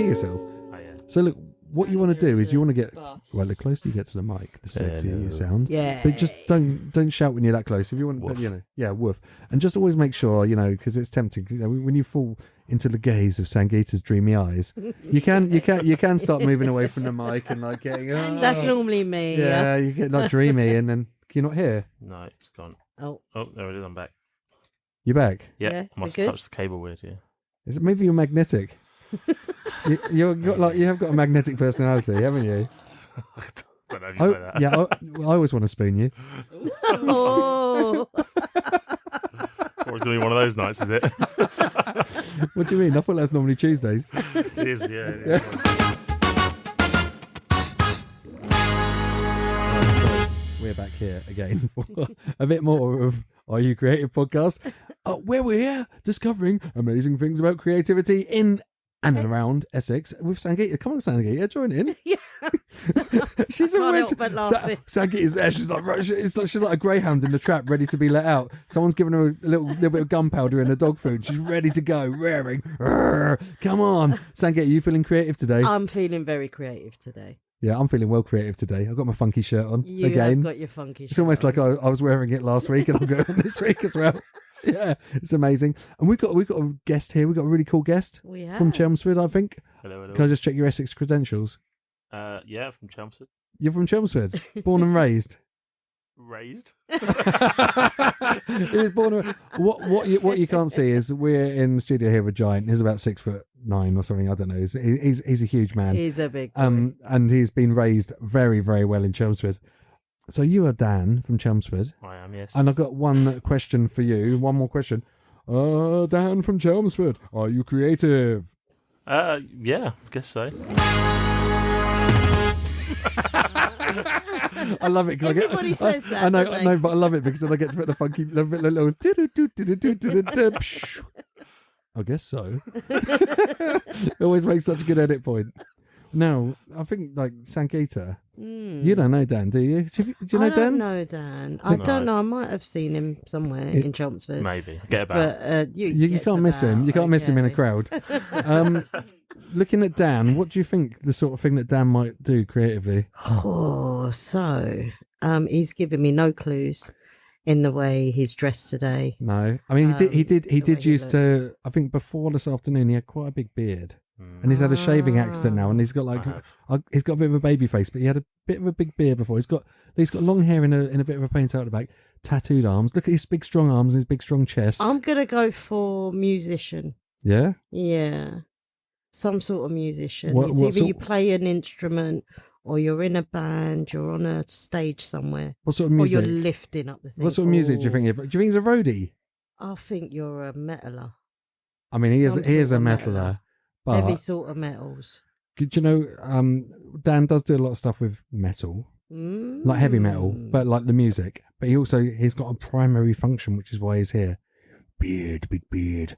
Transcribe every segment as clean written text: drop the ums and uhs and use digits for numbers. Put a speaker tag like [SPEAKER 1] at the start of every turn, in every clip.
[SPEAKER 1] hear yourself?
[SPEAKER 2] Oh, yeah.
[SPEAKER 1] So look, what you want to do is you want to get
[SPEAKER 3] Bus.
[SPEAKER 1] well. The closer you get to the mic, the sexier you sound.
[SPEAKER 3] Yeah.
[SPEAKER 1] But just don't shout when you're that close. If you want,
[SPEAKER 2] Woof.
[SPEAKER 1] woof. And just always make sure, because it's tempting. When you fall into the gaze of Sangeeta's dreamy eyes, you can start moving away from the mic and like getting. Oh,
[SPEAKER 3] That's normally me.
[SPEAKER 1] yeah, you get like dreamy, and then you're not here.
[SPEAKER 2] No, it's gone.
[SPEAKER 3] Oh,
[SPEAKER 2] There it is. I'm back.
[SPEAKER 1] You're back.
[SPEAKER 2] Yeah,
[SPEAKER 3] Yeah,
[SPEAKER 2] I must
[SPEAKER 3] we're
[SPEAKER 2] have
[SPEAKER 3] good?
[SPEAKER 2] touched the cable weird. Yeah.
[SPEAKER 1] Is it maybe you're magnetic? you have got a magnetic personality, haven't you?
[SPEAKER 2] Don't know if you say that.
[SPEAKER 1] Yeah, I always want to spoon you.
[SPEAKER 3] oh.
[SPEAKER 2] Or it's going to be one of those nights, is it?
[SPEAKER 1] What do you mean? I thought that was normally Tuesdays.
[SPEAKER 2] It is, yeah. It is.
[SPEAKER 1] We're back here again for a bit more of Are You Creative podcast, where we're here discovering amazing things about creativity in and around Essex with Sangeeta. Come on, Sangeeta, join in.
[SPEAKER 3] Yeah.
[SPEAKER 1] She's
[SPEAKER 3] Can't help but laughing.
[SPEAKER 1] Sangeeta's there. She's like a greyhound in the trap, ready to be let out. Someone's given her a little bit of gunpowder in her dog food. She's ready to go, raring. Come on, Sangeeta, you feeling creative today?
[SPEAKER 3] I'm feeling very creative today.
[SPEAKER 1] Yeah, I'm feeling well creative today. I've got my funky shirt on
[SPEAKER 3] You
[SPEAKER 1] again.
[SPEAKER 3] have got your funky shirt
[SPEAKER 1] It's almost
[SPEAKER 3] on.
[SPEAKER 1] like I was wearing it last week, and I'm going this week as well. Yeah, it's amazing. And we've got a guest here. We've got a really cool guest
[SPEAKER 3] We have.
[SPEAKER 1] from Chelmsford, I think.
[SPEAKER 2] Hello.
[SPEAKER 1] Can I just check your Essex credentials?
[SPEAKER 2] Yeah, from Chelmsford.
[SPEAKER 1] You're from Chelmsford, born and raised.
[SPEAKER 2] Raised.
[SPEAKER 1] He was born. What you can't see is we're in the studio here with a giant. He's about 6'9" or something. I don't know. He's a huge man.
[SPEAKER 3] He's a big boy.
[SPEAKER 1] And he's been raised very, very well in Chelmsford. So you are Dan from Chelmsford.
[SPEAKER 2] I am, yes.
[SPEAKER 1] And I've got one question for you. One more question. Dan from Chelmsford, are you creative?
[SPEAKER 2] Yeah, I guess so.
[SPEAKER 1] I love it because
[SPEAKER 3] Everybody says that,
[SPEAKER 1] I know,
[SPEAKER 3] don't they?
[SPEAKER 1] but I love it because then I get to put the funky little. I guess so. It always makes such a good edit point. No, I think like Sangeeta. You don't know Dan, do you? Do you know
[SPEAKER 3] I
[SPEAKER 1] Dan?
[SPEAKER 3] don't know Dan. I don't know. I might have seen him somewhere in Chelmsford.
[SPEAKER 2] Maybe. Get about.
[SPEAKER 3] But
[SPEAKER 1] You can't miss him. You can't miss him in a crowd. Looking at Dan, what do you think the sort of thing that Dan might do creatively?
[SPEAKER 3] Oh, so he's given me no clues in the way he's dressed today.
[SPEAKER 1] No, I mean he did
[SPEAKER 3] the way he
[SPEAKER 1] used to. I think before this afternoon he had quite a big beard, and he's had a shaving accident now, and he's got like he's got a bit of a baby face, but he had a bit of a big beard before. He's got long hair in a bit of a ponytail at the back, tattooed arms. Look at his big strong arms and his big strong chest.
[SPEAKER 3] I'm gonna go for musician.
[SPEAKER 1] Yeah.
[SPEAKER 3] Yeah, some sort of musician.
[SPEAKER 1] What-
[SPEAKER 3] It's
[SPEAKER 1] what
[SPEAKER 3] either
[SPEAKER 1] sort-
[SPEAKER 3] you play an instrument, or you're in a band, you're on a stage somewhere,
[SPEAKER 1] What sort of
[SPEAKER 3] or
[SPEAKER 1] music?
[SPEAKER 3] you're lifting up the thing.
[SPEAKER 1] What sort of music do you think? Do you think he's a roadie?
[SPEAKER 3] I think you're a metaler.
[SPEAKER 1] I mean, he is
[SPEAKER 3] Some
[SPEAKER 1] a
[SPEAKER 3] sort of
[SPEAKER 1] metaler, but
[SPEAKER 3] Heavy sort of metals.
[SPEAKER 1] do you know? Dan does do a lot of stuff with metal. Like heavy metal, but like the music. But he's got a primary function, which is why he's here. Beard, big beard.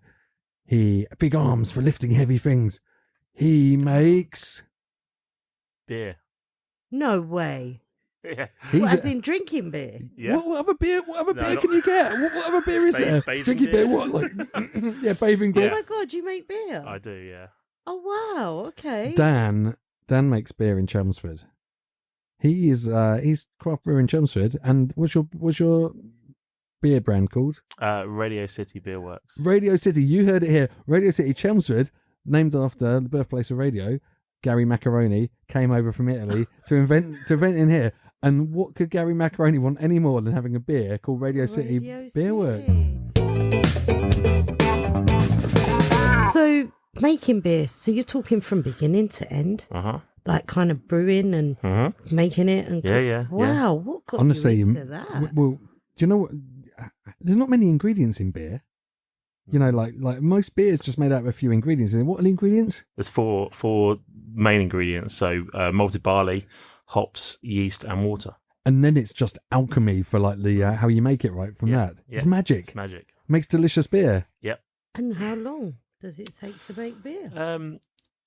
[SPEAKER 1] Big arms for lifting heavy things. He makes.
[SPEAKER 2] Beer.
[SPEAKER 3] No way.
[SPEAKER 2] Yeah.
[SPEAKER 3] What, as in drinking beer?
[SPEAKER 2] Yeah.
[SPEAKER 1] What other beer? What other
[SPEAKER 2] No,
[SPEAKER 1] beer
[SPEAKER 2] not-
[SPEAKER 1] can you get? What other beer is there?
[SPEAKER 2] Bathing
[SPEAKER 1] Drinking beer?
[SPEAKER 2] beer.
[SPEAKER 1] What? Like yeah, bathing
[SPEAKER 3] Oh
[SPEAKER 1] beer.
[SPEAKER 3] my God, you make beer?
[SPEAKER 2] I do, yeah.
[SPEAKER 3] Oh wow, okay.
[SPEAKER 1] Dan makes beer in Chelmsford. He's craft brewer in Chelmsford. And what's your beer brand called?
[SPEAKER 2] Radio City Beer Works.
[SPEAKER 1] Radio City. You heard it here. Radio City Chelmsford, named after the birthplace of radio. Gary Macaroni came over from Italy to invent in here. And what could Gary Macaroni want any more than having a beer called Radio City Beer Works?
[SPEAKER 3] So making beer. So you're talking from beginning to end, like kind of brewing and making it and
[SPEAKER 2] Yeah.
[SPEAKER 3] Wow, what got
[SPEAKER 1] Honestly,
[SPEAKER 3] you into that?
[SPEAKER 1] well, do you know what? There's not many ingredients in beer. You know, like most beer is just made out of a few ingredients. And what are the ingredients?
[SPEAKER 2] There's four main ingredients. So malted barley, hops, yeast, and water.
[SPEAKER 1] And then it's just alchemy for like the how you make it right from that.
[SPEAKER 2] Yeah.
[SPEAKER 1] It's magic.
[SPEAKER 2] It's magic.
[SPEAKER 1] Makes delicious beer.
[SPEAKER 2] Yep.
[SPEAKER 3] And how long does it take to make beer?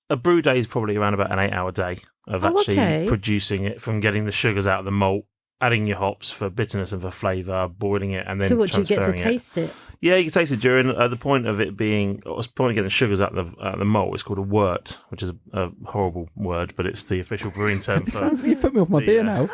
[SPEAKER 2] A brew day is probably around about an 8-hour day of
[SPEAKER 3] Oh,
[SPEAKER 2] actually
[SPEAKER 3] okay.
[SPEAKER 2] producing it, from getting the sugars out of the malt adding your hops for bitterness and for flavour, boiling it, and then
[SPEAKER 3] So what, do you get to
[SPEAKER 2] transferring
[SPEAKER 3] taste it?
[SPEAKER 2] Yeah, you can taste it during the point of it being. What's the point of getting sugars out the malt? It's called a wort, which is a horrible word, but it's the official brewing term for.
[SPEAKER 1] Sounds like you put me off my beer now.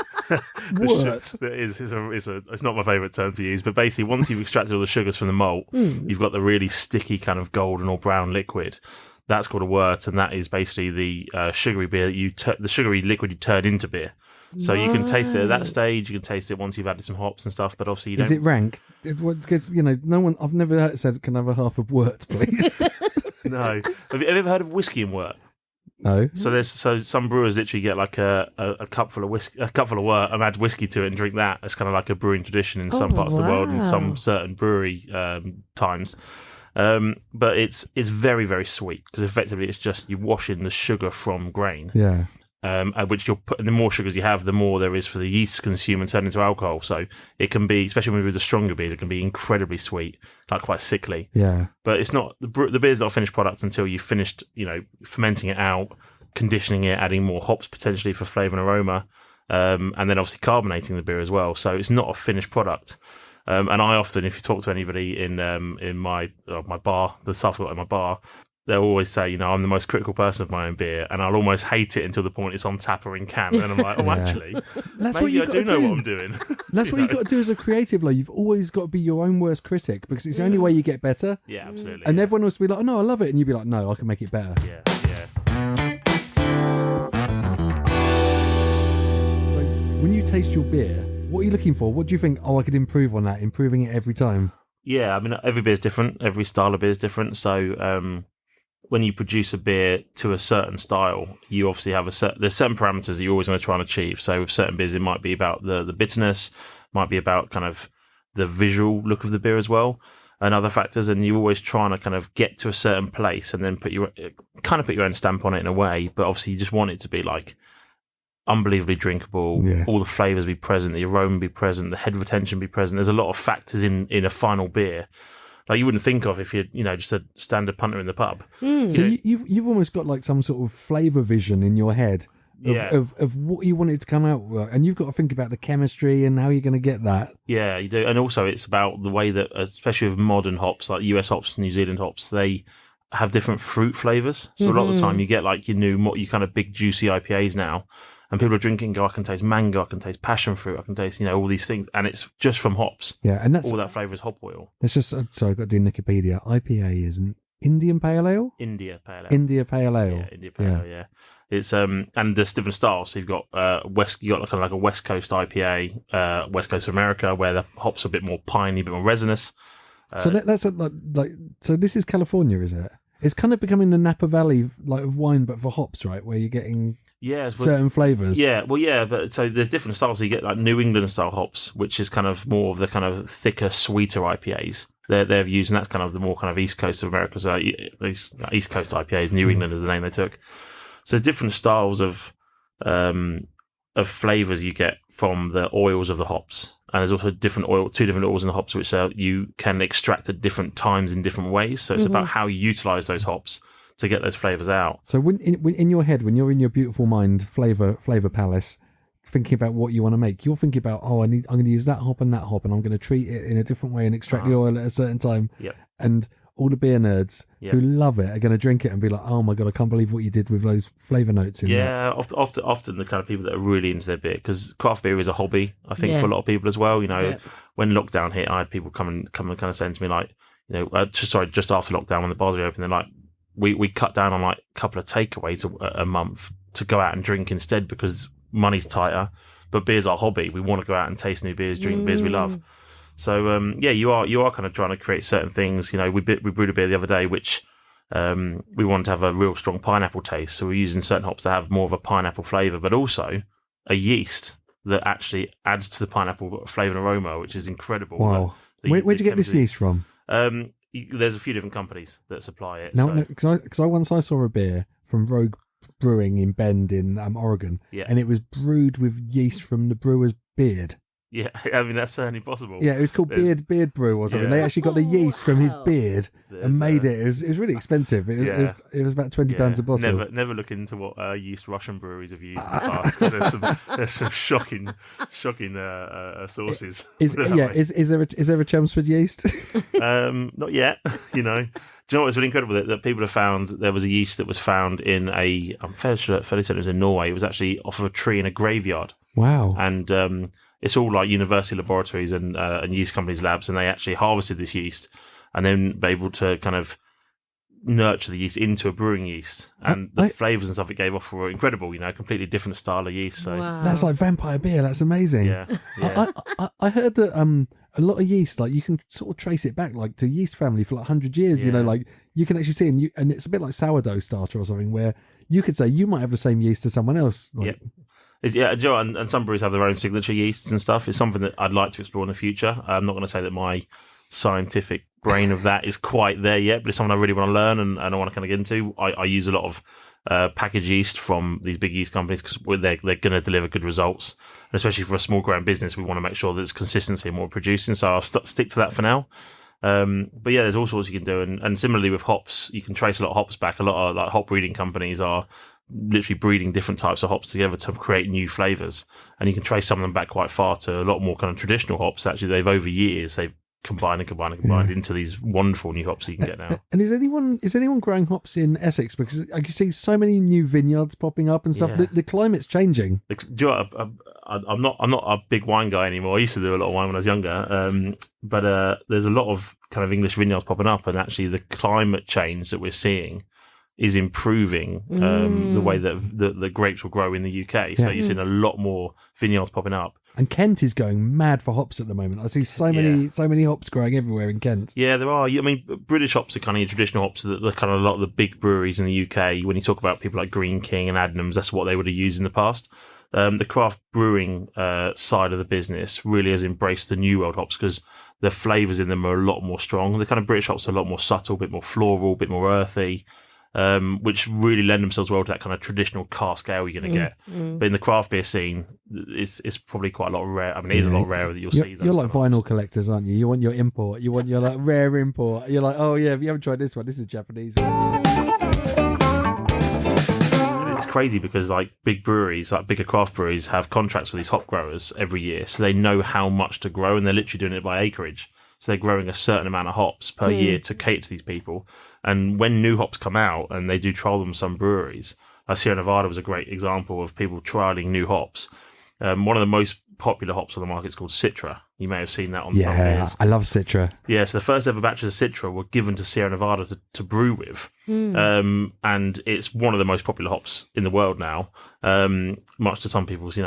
[SPEAKER 1] Wort.
[SPEAKER 2] It's not my favourite term to use, but basically, once you've extracted all the sugars from the malt, you've got the really sticky kind of golden or brown liquid. That's called a wort, and that is basically the sugary beer that the sugary liquid you turn into beer. So you can taste it at that stage. You can taste it once you've added some hops and stuff. But obviously, you don't.
[SPEAKER 1] Is it rank? Because no one. I've never said can I have a half of wort, please.
[SPEAKER 2] No. Have you ever heard of whiskey and wort?
[SPEAKER 1] No.
[SPEAKER 2] So some brewers literally get like a cup full of wort and add whiskey to it and drink that. It's kind of like a brewing tradition in some parts of the world, in some certain brewery times. But it's very, very sweet because effectively it's just you wash in the sugar from grain.
[SPEAKER 1] Yeah.
[SPEAKER 2] Which you'll put, and the more sugars you have, the more there is for the yeast to consume and turn into alcohol. So it can be, especially when we do the stronger beers, it can be incredibly sweet, like quite sickly.
[SPEAKER 1] Yeah.
[SPEAKER 2] But it's not the beer's not a finished product until you've finished, fermenting it out, conditioning it, adding more hops potentially for flavour and aroma, and then obviously carbonating the beer as well. So it's not a finished product. And I often, if you talk to anybody in my bar, the stuff I've got in my bar, they'll always say, I'm the most critical person of my own beer, and I'll almost hate it until the point it's on tap or in can. And I'm like, actually,
[SPEAKER 1] that's
[SPEAKER 2] maybe
[SPEAKER 1] what you
[SPEAKER 2] I do know what I'm doing.
[SPEAKER 1] That's what you've got to do as a creative. Like, you've always got to be your own worst critic because it's the only way you get better.
[SPEAKER 2] Yeah, absolutely.
[SPEAKER 1] And everyone else will be like, oh, no, I love it. And you'll be like, no, I can make it better.
[SPEAKER 2] Yeah.
[SPEAKER 1] So when you taste your beer, what are you looking for? What do you think, I could improve on that, improving it every time?
[SPEAKER 2] Yeah, I mean, every beer is different. Every style of beer is different. So when you produce a beer to a certain style, you obviously have there's certain parameters that you always want to try and achieve. So with certain beers, it might be about the bitterness, might be about kind of the visual look of the beer as well, and other factors. And you're always trying to kind of get to a certain place and then put your own stamp on it in a way. But obviously, you just want it to be like unbelievably drinkable, all the flavours be present, the aroma be present, the head retention be present. There's a lot of factors in a final beer like you wouldn't think of if you're just a standard punter in the pub.
[SPEAKER 1] So you've almost got like some sort of flavour vision in your head of what you want it to come out with, and you've got to think about the chemistry and how you're going to get that.
[SPEAKER 2] Yeah, you do. And also it's about the way that, especially with modern hops like US hops, New Zealand hops, they have different fruit flavours. So a lot of the time you get like your kind of big juicy IPAs now. And people are drinking, I can taste mango, I can taste passion fruit, I can taste, all these things. And it's just from hops.
[SPEAKER 1] Yeah, and that's
[SPEAKER 2] all that flavour is hop oil.
[SPEAKER 1] It's just, sorry, I've got to do Wikipedia. IPA is an Indian Pale Ale?
[SPEAKER 2] India Pale Ale.
[SPEAKER 1] India Pale Ale.
[SPEAKER 2] Yeah, India Pale Ale, yeah. It's, and there's different styles. So you've got kind of like a West Coast IPA, West Coast of America, where the hops are a bit more piney, a bit more resinous.
[SPEAKER 1] So that's so this is California, is it? It's kind of becoming the Napa Valley like of wine, but for hops, right? Where you're getting certain flavours.
[SPEAKER 2] Yeah, well, yeah, but so there's different styles. So you get like New England style hops, which is kind of more of the kind of thicker, sweeter IPAs. They're using that's kind of the more kind of East Coast of America. So these East Coast IPAs, New England is the name they took. So there's different styles of flavours you get from the oils of the hops. And there's also two different oils in the hops, which you can extract at different times in different ways. So it's about how you utilise those hops to get those flavours out.
[SPEAKER 1] So when in your head, when you're in your beautiful mind, flavour palace, thinking about what you want to make, you're thinking about, I'm going to use that hop, and I'm going to treat it in a different way and extract the oil at a certain time.
[SPEAKER 2] Yep.
[SPEAKER 1] And all the beer nerds who love it are going to drink it and be like, oh my God, I can't believe what you did with those flavour notes in there.
[SPEAKER 2] Yeah, often the kind of people that are really into their beer, because craft beer is a hobby, I think, for a lot of people as well. When lockdown hit, I had people come and kind of saying to me like, just after lockdown when the bars were open, they're like, we cut down on like a couple of takeaways a month to go out and drink instead because money's tighter, but beer's our hobby. We want to go out and taste new beers, drink beers we love. So you are kind of trying to create certain things. We brewed a beer the other day which we wanted to have a real strong pineapple taste. So we're using certain hops that have more of a pineapple flavour, but also a yeast that actually adds to the pineapple flavour and aroma, which is incredible.
[SPEAKER 1] Wow! Where'd you get this yeast from?
[SPEAKER 2] There's a few different companies that supply it.
[SPEAKER 1] No, because I saw a beer from Rogue Brewing in Bend in Oregon, and it was brewed with yeast from the brewer's beard.
[SPEAKER 2] Yeah, I mean, that's certainly possible.
[SPEAKER 1] Yeah, it was called Beard Brew or something. They actually got the yeast from his beard and made it. It was really expensive. It was about £20 a bottle.
[SPEAKER 2] Never look into what yeast Russian breweries have used in the past, because there's some shocking sources.
[SPEAKER 1] Is there a Chelmsford yeast?
[SPEAKER 2] Not yet, Do you know what's really incredible? That people have found there was a yeast that was found in I'm fairly certain it was in Norway. It was actually off of a tree in a graveyard.
[SPEAKER 1] Wow.
[SPEAKER 2] And it's all like university laboratories and yeast companies' labs, and they actually harvested this yeast and then be able to kind of nurture the yeast into a brewing yeast. And the flavours and stuff it gave off were incredible, completely different style of yeast. So
[SPEAKER 1] That's like vampire beer. That's amazing.
[SPEAKER 2] Yeah.
[SPEAKER 1] I heard that a lot of yeast, like you can sort of trace it back like to yeast family for like 100 years, like you can actually see, and it's a bit like sourdough starter or something, where you could say you might have the same yeast as someone else. Like,
[SPEAKER 2] and some breweries have their own signature yeasts and stuff. It's something that I'd like to explore in the future. I'm not going to say that my scientific brain of that is quite there yet, but it's something I really want to learn and I want to kind of get into. I use a lot of packaged yeast from these big yeast companies because they're going to deliver good results. And especially for a small growing business, we want to make sure that there's consistency in what we're producing. So I'll stick to that for now. But yeah, there's all sorts you can do. And similarly with hops, you can trace a lot of hops back. A lot of like hop breeding companies are literally breeding different types of hops together to create new flavours. And you can trace some of them back quite far to a lot more kind of traditional hops. Actually, over years, they've combined into these wonderful new hops you can get now. And
[SPEAKER 1] is anyone growing hops in Essex? Because I can see so many new vineyards popping up and stuff. Yeah. The climate's changing.
[SPEAKER 2] I'm not a big wine guy anymore. I used to do a lot of wine when I was younger. But there's a lot of kind of English vineyards popping up, and actually the climate change that we're seeing is improving the way that the grapes will grow in the UK. So you're seeing a lot more vineyards popping up.
[SPEAKER 1] And Kent is going mad for hops at the moment. I see so many hops growing everywhere in Kent.
[SPEAKER 2] Yeah, there are. I mean, British hops are kind of your traditional hops that kind of a lot of the big breweries in the UK. When you talk about people like Green King and Adnams, that's what they would have used in the past. The craft brewing side of the business really has embraced the New World hops because the flavours in them are a lot more strong. The kind of British hops are a lot more subtle, a bit more floral, a bit more earthy. Which really lend themselves well to that kind of traditional cask ale you're going to get. But in the craft beer scene, it's probably quite a lot rare. I mean, it is a lot rarer that you'll see those.
[SPEAKER 1] You're like vinyl collectors, aren't you? You want your import. You want your like rare import. You're like, oh yeah, if you haven't tried this one, this is a Japanese one.
[SPEAKER 2] It's crazy because like big breweries, like bigger craft breweries, have contracts with these hop growers every year, so they know how much to grow, and they're literally doing it by acreage. So they're growing a certain amount of hops per year to cater to these people. And when new hops come out, and they do trial them some breweries, Sierra Nevada was a great example of people trialing new hops. One of the most popular hops on the market is called Citra. You may have seen that on some beers.
[SPEAKER 1] I love Citra. Yeah,
[SPEAKER 2] so the first ever batches of Citra were given to Sierra Nevada to brew with. And it's one of the most popular hops in the world now, much to some people's,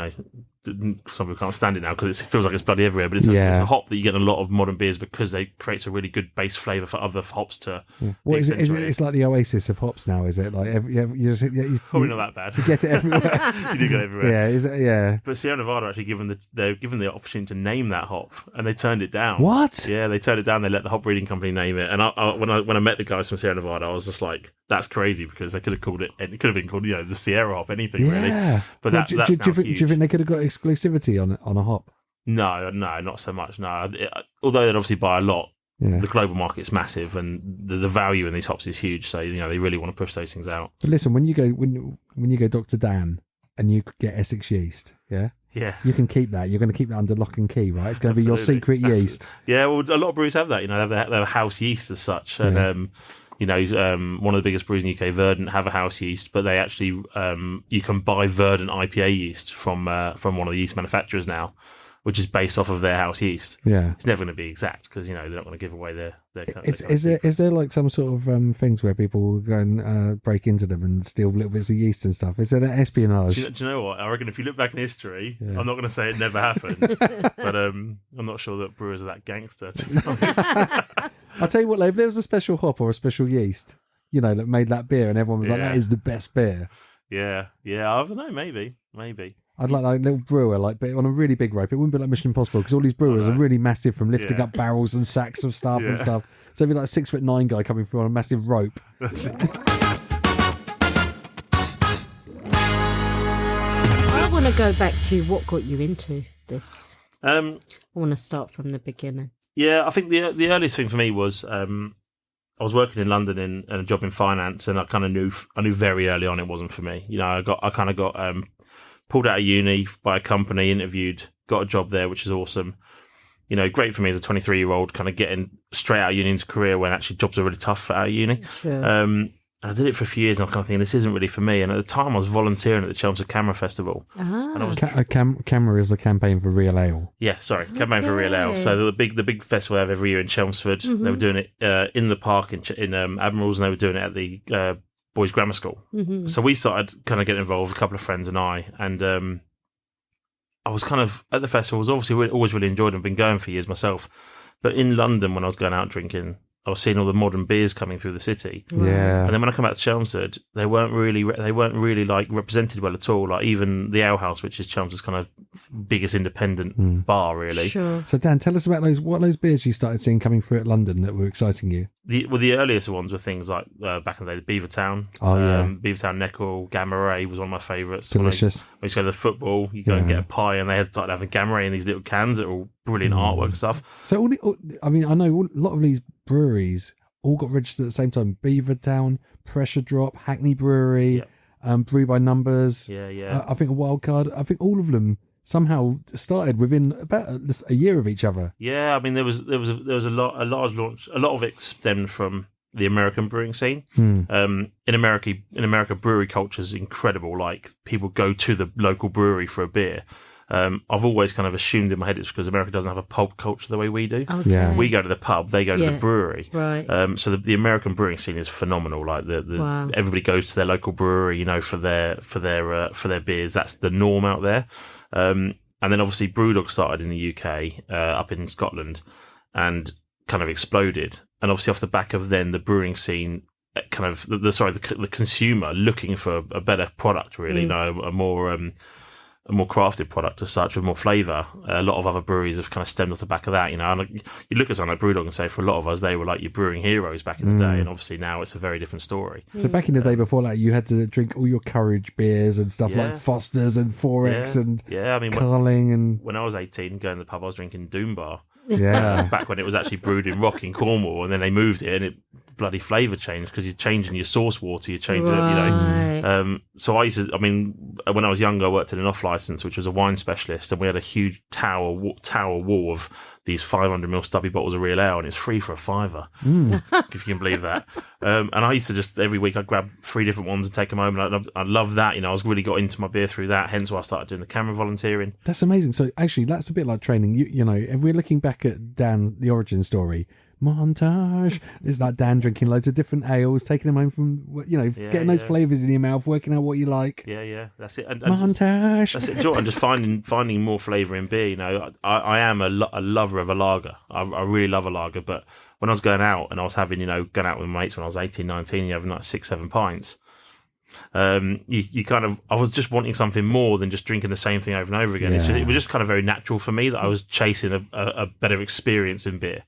[SPEAKER 2] some people can't stand it now because it feels like it's bloody everywhere, but it's a hop that you get in a lot of modern beers because it creates a really good base flavour for other hops to
[SPEAKER 1] What is it? It's like the oasis of hops now, is it? Like
[SPEAKER 2] probably not that bad.
[SPEAKER 1] You get it everywhere.
[SPEAKER 2] You do get it everywhere.
[SPEAKER 1] Yeah.
[SPEAKER 2] But Sierra Nevada actually they're given the opportunity to name that hop, and they turned it down.
[SPEAKER 1] What?
[SPEAKER 2] Yeah, they turned it down. They let the hop breeding company name it. And when I met the guys from Sierra Nevada, I was just like, that's crazy because they could have called it. It could have been called the Sierra hop, anything really. But that's now huge.
[SPEAKER 1] Do you think they could have got exclusivity on a hop?
[SPEAKER 2] No, not so much. No, although they'd obviously buy a lot. Yeah. The global market's massive, and the value in these hops is huge. So they really want to push those things out.
[SPEAKER 1] But listen, when you go Dr. Dan and you get Essex yeast, yeah, you can keep that. You're going to keep that under lock and key, right? It's going to be your secret yeast.
[SPEAKER 2] Yeah, well, a lot of breweries have that. They have a house yeast as such, and one of the biggest breweries in the UK, Verdant, have a house yeast, but they actually you can buy Verdant IPA yeast from one of the yeast manufacturers now, which is based off of their house yeast. Yeah, it's never going to be exact because they're not going to give away their.
[SPEAKER 1] Is there like some sort of things where people will go and break into them and steal little bits of yeast and stuff? Is there an espionage?
[SPEAKER 2] Do you know what? I reckon if you look back in history, I'm not going to say it never happened, but I'm not sure that brewers are that gangster, to be honest.
[SPEAKER 1] I'll tell you what, if there was a special hop or a special yeast, that made that beer, and everyone was like, "That is the best beer."
[SPEAKER 2] Yeah. I don't know. Maybe.
[SPEAKER 1] I'd like a little brewer, but on a really big rope. It wouldn't be like Mission Impossible because all these brewers are really massive from lifting up barrels and sacks of stuff and stuff. So it'd be like a 6'9" guy coming through on a massive rope.
[SPEAKER 3] I want to go back to what got you into this. I want to start from the beginning.
[SPEAKER 2] Yeah, I think the earliest thing for me was I was working in London in a job in finance, and I kind of knew very early on it wasn't for me. You know, I kind of got pulled out of uni by a company, interviewed, got a job there, which is awesome. You know, great for me as a 23-year-old, kind of getting straight out of uni into career when actually jobs are really tough out of uni.
[SPEAKER 3] Sure.
[SPEAKER 2] And I did it for a few years, and I was kind of thinking, this isn't really for me. And at the time, I was volunteering at the Chelmsford Camera Festival. And I was
[SPEAKER 1] Camera is the campaign for Real Ale.
[SPEAKER 2] Yeah, sorry, campaign for Real Ale. So the big festival they have every year in Chelmsford. Mm-hmm. They were doing it in the park in Admirals, and they were doing it at the boys' grammar school. Mm-hmm. So we started kind of getting involved, a couple of friends and I, and I was kind of at the festival. I was obviously always really enjoyed it. I've been going for years myself, but in London when I was going out drinking, I was seeing all the modern beers coming through the city.
[SPEAKER 1] Yeah.
[SPEAKER 2] And then when I come baout to Chelmsford, they weren't really like represented well at all. Like even the Ale House, which is Chelmsford's kind of biggest independent bar, really.
[SPEAKER 3] Sure.
[SPEAKER 1] So Dan, tell us about those beers you started seeing coming through at London that were exciting you.
[SPEAKER 2] The earliest ones were things like back in the day, Beavertown. Beavertown Neckel, Gamma Ray was one of my favourites.
[SPEAKER 1] Delicious.
[SPEAKER 2] When I used to go to the football, you go and get a pie, and they started having Gamma Ray in these little cans that were all brilliant artwork and stuff.
[SPEAKER 1] So I know a lot of these breweries all got registered at the same time. Beavertown, Pressure Drop, Hackney Brewery, Brew by Numbers.
[SPEAKER 2] Yeah.
[SPEAKER 1] I think a Wild Card. I think all of them somehow started within about a year of each other.
[SPEAKER 2] Yeah, I mean there was a large launch. A lot of it stemmed from the American brewing scene. In America, brewery culture is incredible. Like people go to the local brewery for a beer. I've always kind of assumed in my head it's because America doesn't have a pub culture the way we do.
[SPEAKER 3] Okay.
[SPEAKER 1] Yeah.
[SPEAKER 2] We go to the pub, they go to the brewery.
[SPEAKER 3] Right.
[SPEAKER 2] So the American brewing scene is phenomenal. Like
[SPEAKER 3] Wow.
[SPEAKER 2] everybody goes to their local brewery, you know, for their beers. That's the norm out there. And then obviously Brewdog started in the UK, up in Scotland, and kind of exploded. And obviously off the back of then the brewing scene, kind of the consumer looking for a better product, really, you know, a more crafted product as such with more flavour. A lot of other breweries have kind of stemmed off the back of that, you know. And you look at something like Brewdog and say, for a lot of us, they were like your brewing heroes back in the day, and obviously now it's a very different story.
[SPEAKER 1] So back in the day before that, you had to drink all your Courage beers and stuff like Foster's and 4X and
[SPEAKER 2] I mean,
[SPEAKER 1] Carling. And
[SPEAKER 2] when I was 18, going to the pub, I was drinking Doom Bar.
[SPEAKER 1] Yeah.
[SPEAKER 2] Back when it was actually brewed in Rock in Cornwall, and then they moved it, and it bloody flavour changed because you're changing your source water, you're changing it, you know. So when I was younger, I worked in an off licence, which was a wine specialist, and we had a huge tower wall of these 500ml stubby bottles of real ale, and it's free for £5, if you can believe that. And I used to just every week I'd grab 3 different ones and take them home, and I love that. You know, I was really got into my beer through that. Hence why I started doing the camera volunteering.
[SPEAKER 1] That's amazing. So actually, that's a bit like training. You know, if we're looking back at Dan, the origin story. Montage. It's like Dan drinking loads of different ales, taking them home from, you know, getting those flavours in your mouth, working out what you like.
[SPEAKER 2] Yeah, that's it. And
[SPEAKER 1] Montage.
[SPEAKER 2] That's it. And just finding more flavour in beer. You know, I am a lover of a lager. I really love a lager. But when I was going out and I was having, you know, going out with my mates when I was 18, 19, you having like 6-7 pints. You kind of, I was just wanting something more than just drinking the same thing over and over again. It was just kind of very natural for me that I was chasing a better experience in beer.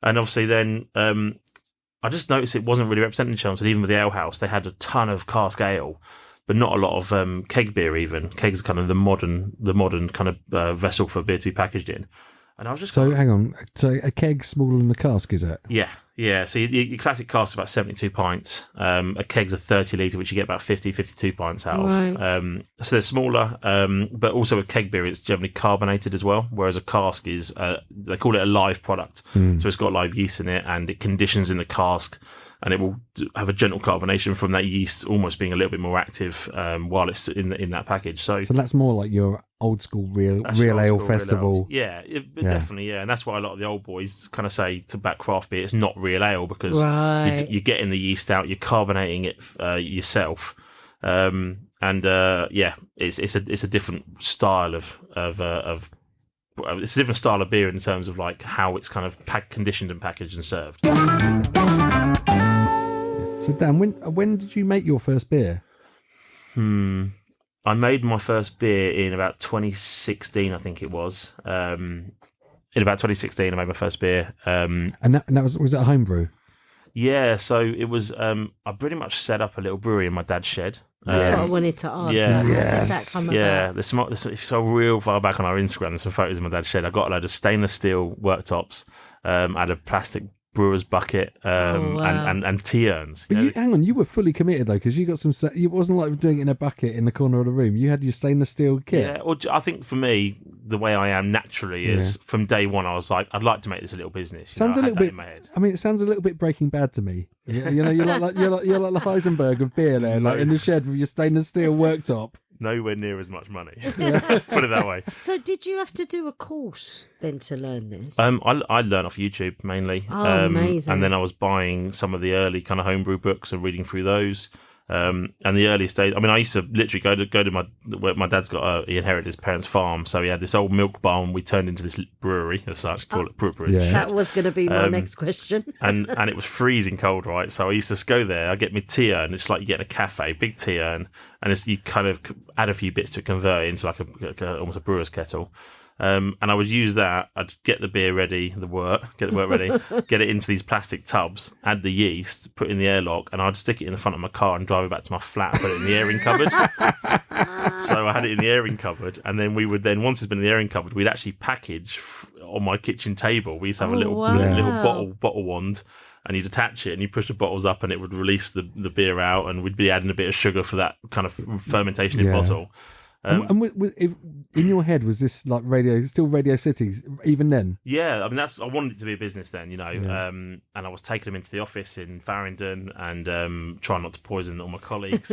[SPEAKER 2] And obviously then I just noticed it wasn't really represented in Chelmsford. Even with the Ale House, they had a ton of cask ale, but not a lot of keg beer even. Keg's kind of the modern kind of vessel for beer to be packaged in. And I was just...
[SPEAKER 1] So hang on. So a keg smaller than a cask, is it?
[SPEAKER 2] Yeah. So your classic cask is about 72 pints. A keg's a 30 litre, which you get about 52 pints out of.
[SPEAKER 3] Right.
[SPEAKER 2] So they're smaller, but also a keg beer, it's generally carbonated as well, whereas a cask is, they call it a live product. So it's got live yeast in it, and it conditions in the cask, and it will have a gentle carbonation from that yeast almost being a little bit more active while it's in that package. So
[SPEAKER 1] that's more like your old school real ale festival.
[SPEAKER 2] Yeah, definitely, yeah. And that's why a lot of the old boys kind of say to back craft beer, it's not real ale, because you're getting the yeast out, you're carbonating it yourself. It's a different style of it's a different style of beer in terms of like how it's kind of conditioned and packaged and served.
[SPEAKER 1] So Dan, when did you make your first beer?
[SPEAKER 2] I made my first beer in about 2016, I think it was. In about 2016, I made my first beer.
[SPEAKER 1] And that was it a home brew?
[SPEAKER 2] Yeah, so it was. I pretty much set up a little brewery in my dad's shed.
[SPEAKER 3] That's what I wanted to ask.
[SPEAKER 2] Yeah.
[SPEAKER 3] How did that come about?
[SPEAKER 2] If you saw real far back on our Instagram, some photos of my dad's shed. I got a load of stainless steel worktops. I had a plastic brewer's bucket and tea urns.
[SPEAKER 1] But hang on, you were fully committed though, because you got some. It wasn't like doing it in a bucket in the corner of the room. You had your stainless steel kit.
[SPEAKER 2] Yeah, well, I think for me, the way I am naturally is from day one. I was like, I'd like to make this a little business.
[SPEAKER 1] Sounds a little bit. I mean, it sounds a little bit Breaking Bad to me. You know, you're like the Heisenberg of beer there, like in the shed with your stainless steel worktop.
[SPEAKER 2] Nowhere near as much money. Put it that way.
[SPEAKER 3] So did you have to do a course then to learn this?
[SPEAKER 2] I learned off YouTube mainly.
[SPEAKER 3] Amazing.
[SPEAKER 2] And then I was buying some of the early kind of homebrew books and reading through those. And the earliest days, I mean, I used to literally go to my dad's he inherited his parents' farm, so he had this old milk barn. We turned into this brewery as such, call it brewery.
[SPEAKER 1] Yeah.
[SPEAKER 3] That was going to be my next question.
[SPEAKER 2] and it was freezing cold, right? So I used to go there. I get my tea urn. It's like you get in a cafe, big tea urn, and you kind of add a few bits to convert it into like almost a brewer's kettle. And I would use that. I'd get the beer ready, get the wort ready, get it into these plastic tubs, add the yeast, put it in the airlock, and I'd stick it in the front of my car and drive it back to my flat, put it in the airing cupboard. So I had it in the airing cupboard, and then we would once it's been in the airing cupboard, we'd actually package on my kitchen table. We used to have a little bottle wand, and you'd attach it, and you push the bottles up, and it would release the beer out, and we'd be adding a bit of sugar for that kind of fermentation in bottle. In your head, was this like still Radio City, even then? Yeah, I mean, I wanted it to be a business then, you know, and I was taking them into the office in Farringdon and trying not to poison all my colleagues.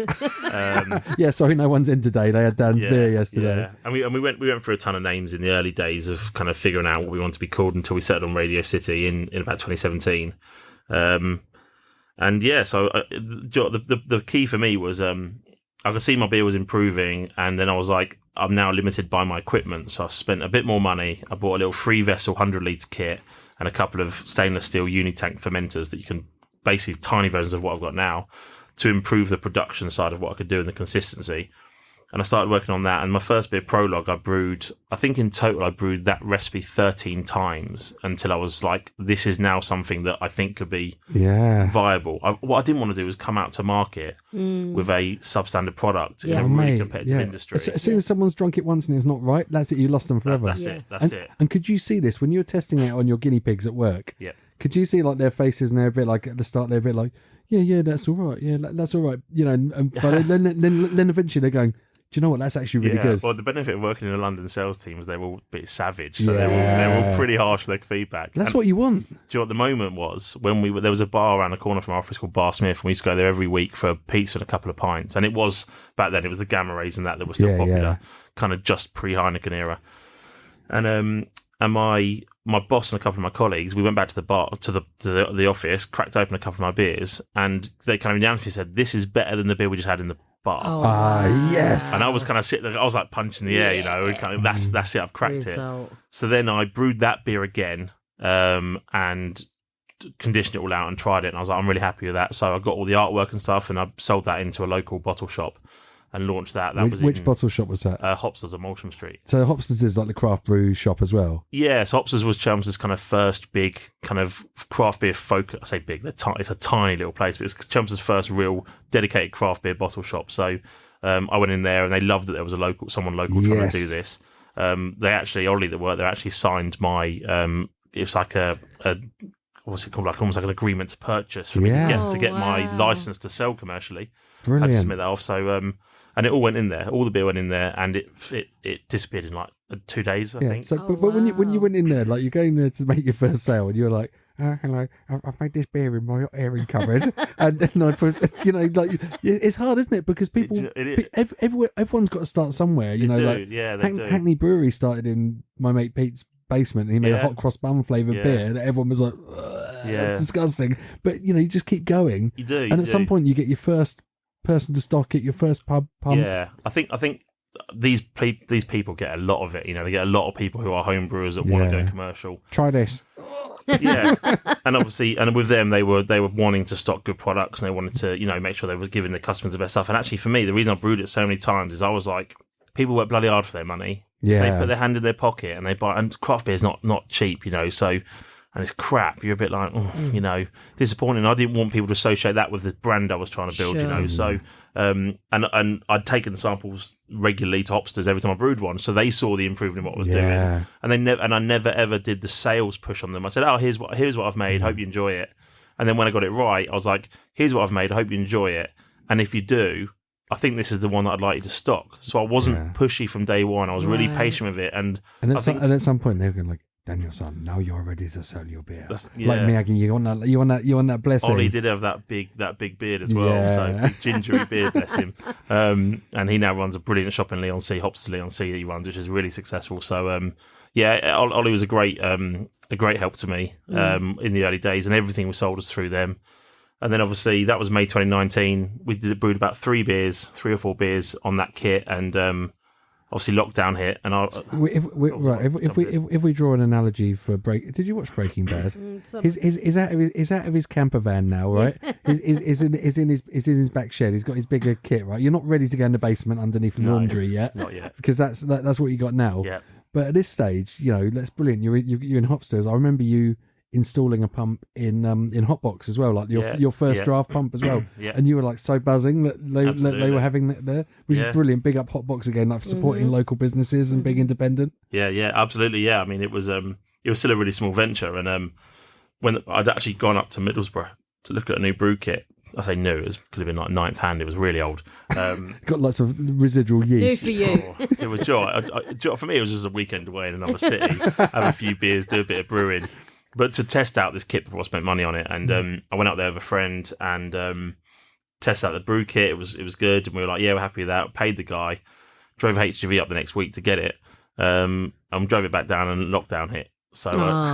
[SPEAKER 1] Sorry, no one's in today. They had Dan's beer yesterday.
[SPEAKER 2] Yeah, and we went through a ton of names in the early days of kind of figuring out what we wanted to be called until we settled on Radio City in about 2017. So the key for me was I could see my beer was improving, and then I was like, I'm now limited by my equipment, so I spent a bit more money. I bought a little 3-vessel 100-litre kit and a couple of stainless steel unitank fermenters that you can basically tiny versions of what I've got now to improve the production side of what I could do and the consistency. And I started working on that. And my first beer, Prologue, I think in total I brewed that recipe 13 times until I was like, this is now something that I think could be viable. What I didn't want to do was come out to market with a substandard product in a really competitive industry.
[SPEAKER 1] As soon as someone's drunk it once and it's not right, that's it, you lost them forever.
[SPEAKER 2] That's it.
[SPEAKER 1] And could you see this when you were testing it on your guinea pigs at work? Yeah. Could you see like their faces and they're a bit like at the start, they're a bit like, yeah, that's all right. Yeah, that's all right. You know, but then eventually they're going, do you know what? That's actually really good.
[SPEAKER 2] Well, the benefit of working in a London sales team is they're all a bit savage, so they're all pretty harsh with their feedback.
[SPEAKER 1] That's what you want.
[SPEAKER 2] Do you know what the moment was when there was a bar around the corner from our office called Bar Smith, and we used to go there every week for a pizza and a couple of pints. And it was back then, it was the Gamma Rays and that were still popular, kind of just pre-Heineken era. And my boss and a couple of my colleagues, we went back to the bar to the office, cracked open a couple of my beers, and they kind of unanimously said, "This is better than the beer we just had in the bar."
[SPEAKER 1] Yes.
[SPEAKER 2] And I was kind of sitting there, I was like punching the air, you know, kind of, that's it, I've cracked it. So then I brewed that beer again and conditioned it all out and tried it, and I was like, I'm really happy with that. So I got all the artwork and stuff, and I sold that into a local bottle shop and launched that.
[SPEAKER 1] Which bottle shop was that?
[SPEAKER 2] Hopsters on Moultram Street.
[SPEAKER 1] So Hopsters is like the craft brew shop as well?
[SPEAKER 2] Yeah, so Hopsters was Chelmsford's kind of first big kind of craft beer focus. I say big, it's a tiny little place, but it's Chelmsford's first real dedicated craft beer bottle shop. So I went in there and they loved that there was someone local trying to do this. They actually, Ollie that worked there actually signed my, it's like a what's it called, like almost like an agreement to purchase for me to get my license to sell commercially.
[SPEAKER 1] Brilliant.
[SPEAKER 2] I had to submit that off. So and it all went in there. All the beer went in there, and it disappeared in like 2 days, I think.
[SPEAKER 1] So, but when you went in there, like you're going there to make your first sale, and you're like, hello, I've made this beer in my airing cupboard, and I put, you know, like it's hard, isn't it? Because people, everyone's got to start somewhere. You know, like Hackney Brewery started in my mate Pete's basement, and he made a hot cross bun flavoured beer, and everyone was like, that's disgusting. But you know, you just keep going.
[SPEAKER 2] You do,
[SPEAKER 1] and at some point, you get your first person to stock it, your first pump.
[SPEAKER 2] Yeah, I think these people get a lot of it. You know, they get a lot of people who are home brewers that want to go commercial.
[SPEAKER 1] Try this.
[SPEAKER 2] Yeah, and obviously, and with them, they were wanting to stock good products, and they wanted to, you know, make sure they were giving their customers the best stuff. And actually, for me, the reason I brewed it so many times is I was like, people work bloody hard for their money. Yeah, they put their hand in their pocket and they buy. And craft beer is not cheap, you know. So and it's crap, you're a bit like, disappointing. I didn't want people to associate that with the brand I was trying to build, So, and I'd taken samples regularly to Hopsters every time I brewed one, so they saw the improvement in what I was doing, and I never ever did the sales push on them. I said, here's what I've made. Hope you enjoy it. And then when I got it right, I was like, here's what I've made. I hope you enjoy it. And if you do, I think this is the one that I'd like you to stock. So I wasn't pushy from day one. I was really patient with it, and
[SPEAKER 1] at some point they were going like, Daniel, son, now you're ready to sell your beer. Like Miyagi, you want that blessing.
[SPEAKER 2] Ollie did have that big beard as well, so big gingery beard, bless him. And he now runs a brilliant shop in Leigh Hopsters Leigh that he runs, which is really successful. So Ollie was a great help to me in the early days, and everything we sold was through them. And then obviously that was May 2019. We brewed about 3 or 4 beers on that kit, and obviously lockdown hit, and if we draw an analogy for did you watch Breaking Bad? He's out of his camper van now, right? He's in his back shed. He's got his bigger kit, right? You're not ready to go in the basement underneath the laundry yet, not yet, because that's what you got now. Yeah. But at this stage, that's brilliant. You're in Hopsters. I remember you installing a pump in Hotbox as well, like your first draft pump as well, and you were like so buzzing that they were having that there, which is brilliant. Big up Hotbox again, like for supporting local businesses and being independent. Yeah, absolutely. Yeah, I mean it was still a really small venture, and when I'd actually gone up to Middlesbrough to look at a new brew kit. I say new, it could have been like 9th hand. It was really old.
[SPEAKER 1] Got lots of residual yeast.
[SPEAKER 3] New for you.
[SPEAKER 2] It was joy. For me, it was just a weekend away in another city, have a few beers, do a bit of brewing. But to test out this kit before I spent money on it, and I went out there with a friend and tested out the brew kit. It was good, and we were like, we're happy with that. Paid the guy, drove HGV up the next week to get it, and drove it back down, and lockdown hit. So I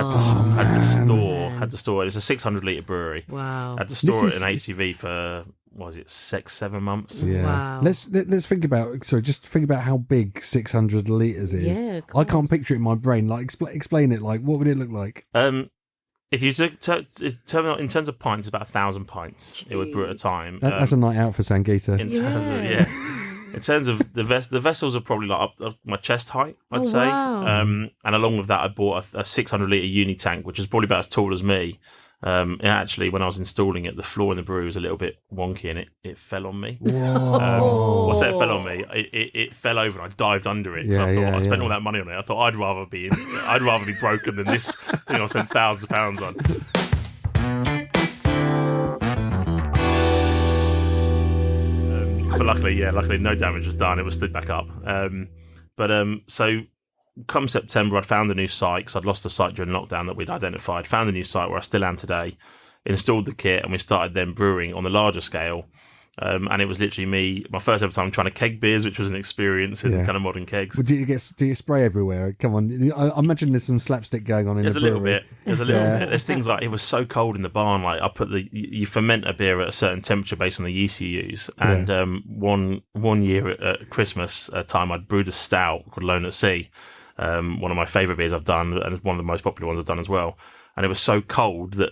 [SPEAKER 2] had to store it. It's a 600 litre brewery.
[SPEAKER 3] Wow.
[SPEAKER 2] I had to store it in HGV for, 6-7 months?
[SPEAKER 1] Yeah. Wow. Let's think about, just think about how big 600 litres is.
[SPEAKER 3] Yeah,
[SPEAKER 1] I can't picture it in my brain. Like, explain it. Like, what would it look like?
[SPEAKER 2] If you term in terms of pints, it's about 1,000 pints it would brew at a time.
[SPEAKER 1] That's a night out for Sangita.
[SPEAKER 2] In terms of the vessels are probably like up my chest height, I'd say.
[SPEAKER 3] Wow.
[SPEAKER 2] And along with that, I bought a 600 litre uni tank, which is probably about as tall as me. Actually, when I was installing it, the floor in the brewery was a little bit wonky, and it fell on me.
[SPEAKER 1] Whoa.
[SPEAKER 2] I say it fell on me. It fell over, and I dived under it. So I thought I spent all that money on it. I thought I'd rather be broken than this thing I spent thousands of pounds on. But luckily, no damage was done. It was stood back up. So come September, I'd found a new site because I'd lost the site during lockdown that we'd identified. Found a new site where I still am today. Installed the kit, and we started then brewing on the larger scale. And it was literally my first ever time trying to keg beers, which was an experience in kind of modern kegs.
[SPEAKER 1] Well, do you spray everywhere? Come on, I imagine there's some slapstick going on in the brewery.
[SPEAKER 2] There's a little bit. There's things like, it was so cold in the barn. Like I put you ferment a beer at a certain temperature based on the yeast you use. And one year at Christmas time, I'd brewed a stout called Lone at Sea. One of my favourite beers I've done, and one of the most popular ones I've done as well. And it was so cold that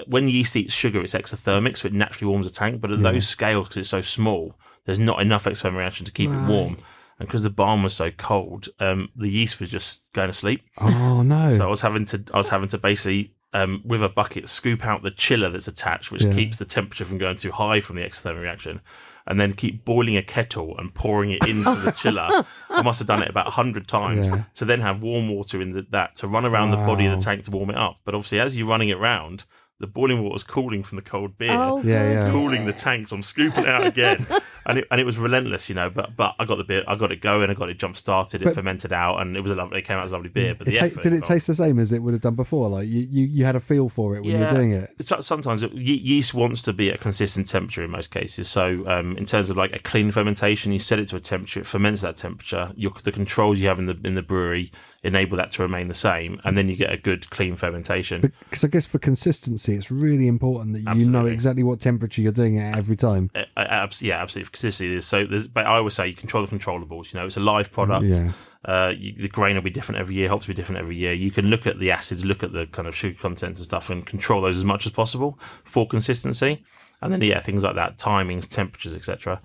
[SPEAKER 2] when yeast eats sugar, it's exothermic, so it naturally warms a tank. But at those scales, because it's so small, there's not enough exothermic reaction to keep it warm. And because the barn was so cold, the yeast was just going to sleep.
[SPEAKER 1] Oh no!
[SPEAKER 2] So I was having to basically, with a bucket, scoop out the chiller that's attached, which keeps the temperature from going too high from the exothermic reaction, and then keep boiling a kettle and pouring it into the chiller. I must have done it about 100 times to then have warm water in that to run around the body of the tank to warm it up. But obviously, as you're running it round, the boiling water was cooling from the cold beer, cooling the tanks. I'm scooping it out again, and it was relentless, But I got the beer, I got it going, I got it jump started, it fermented out, and it came out as a lovely beer. But
[SPEAKER 1] did it taste the same as it would have done before? Like you had a feel for it when you were doing it.
[SPEAKER 2] Sometimes yeast wants to be at a consistent temperature in most cases. So in terms of like a clean fermentation, you set it to a temperature, it ferments that temperature. The controls you have in the brewery enable that to remain the same, and then you get a good clean fermentation.
[SPEAKER 1] Because I guess for consistency, it's really important that you know exactly what temperature you're doing it every time.
[SPEAKER 2] Absolutely. Consistency. But I always say you control the controllables. It's a live product. The grain will be different every year. Hops will be different every year. You can look at the acids, look at the kind of sugar content and stuff, and control those as much as possible for consistency. And then things like that, timings, temperatures, etc.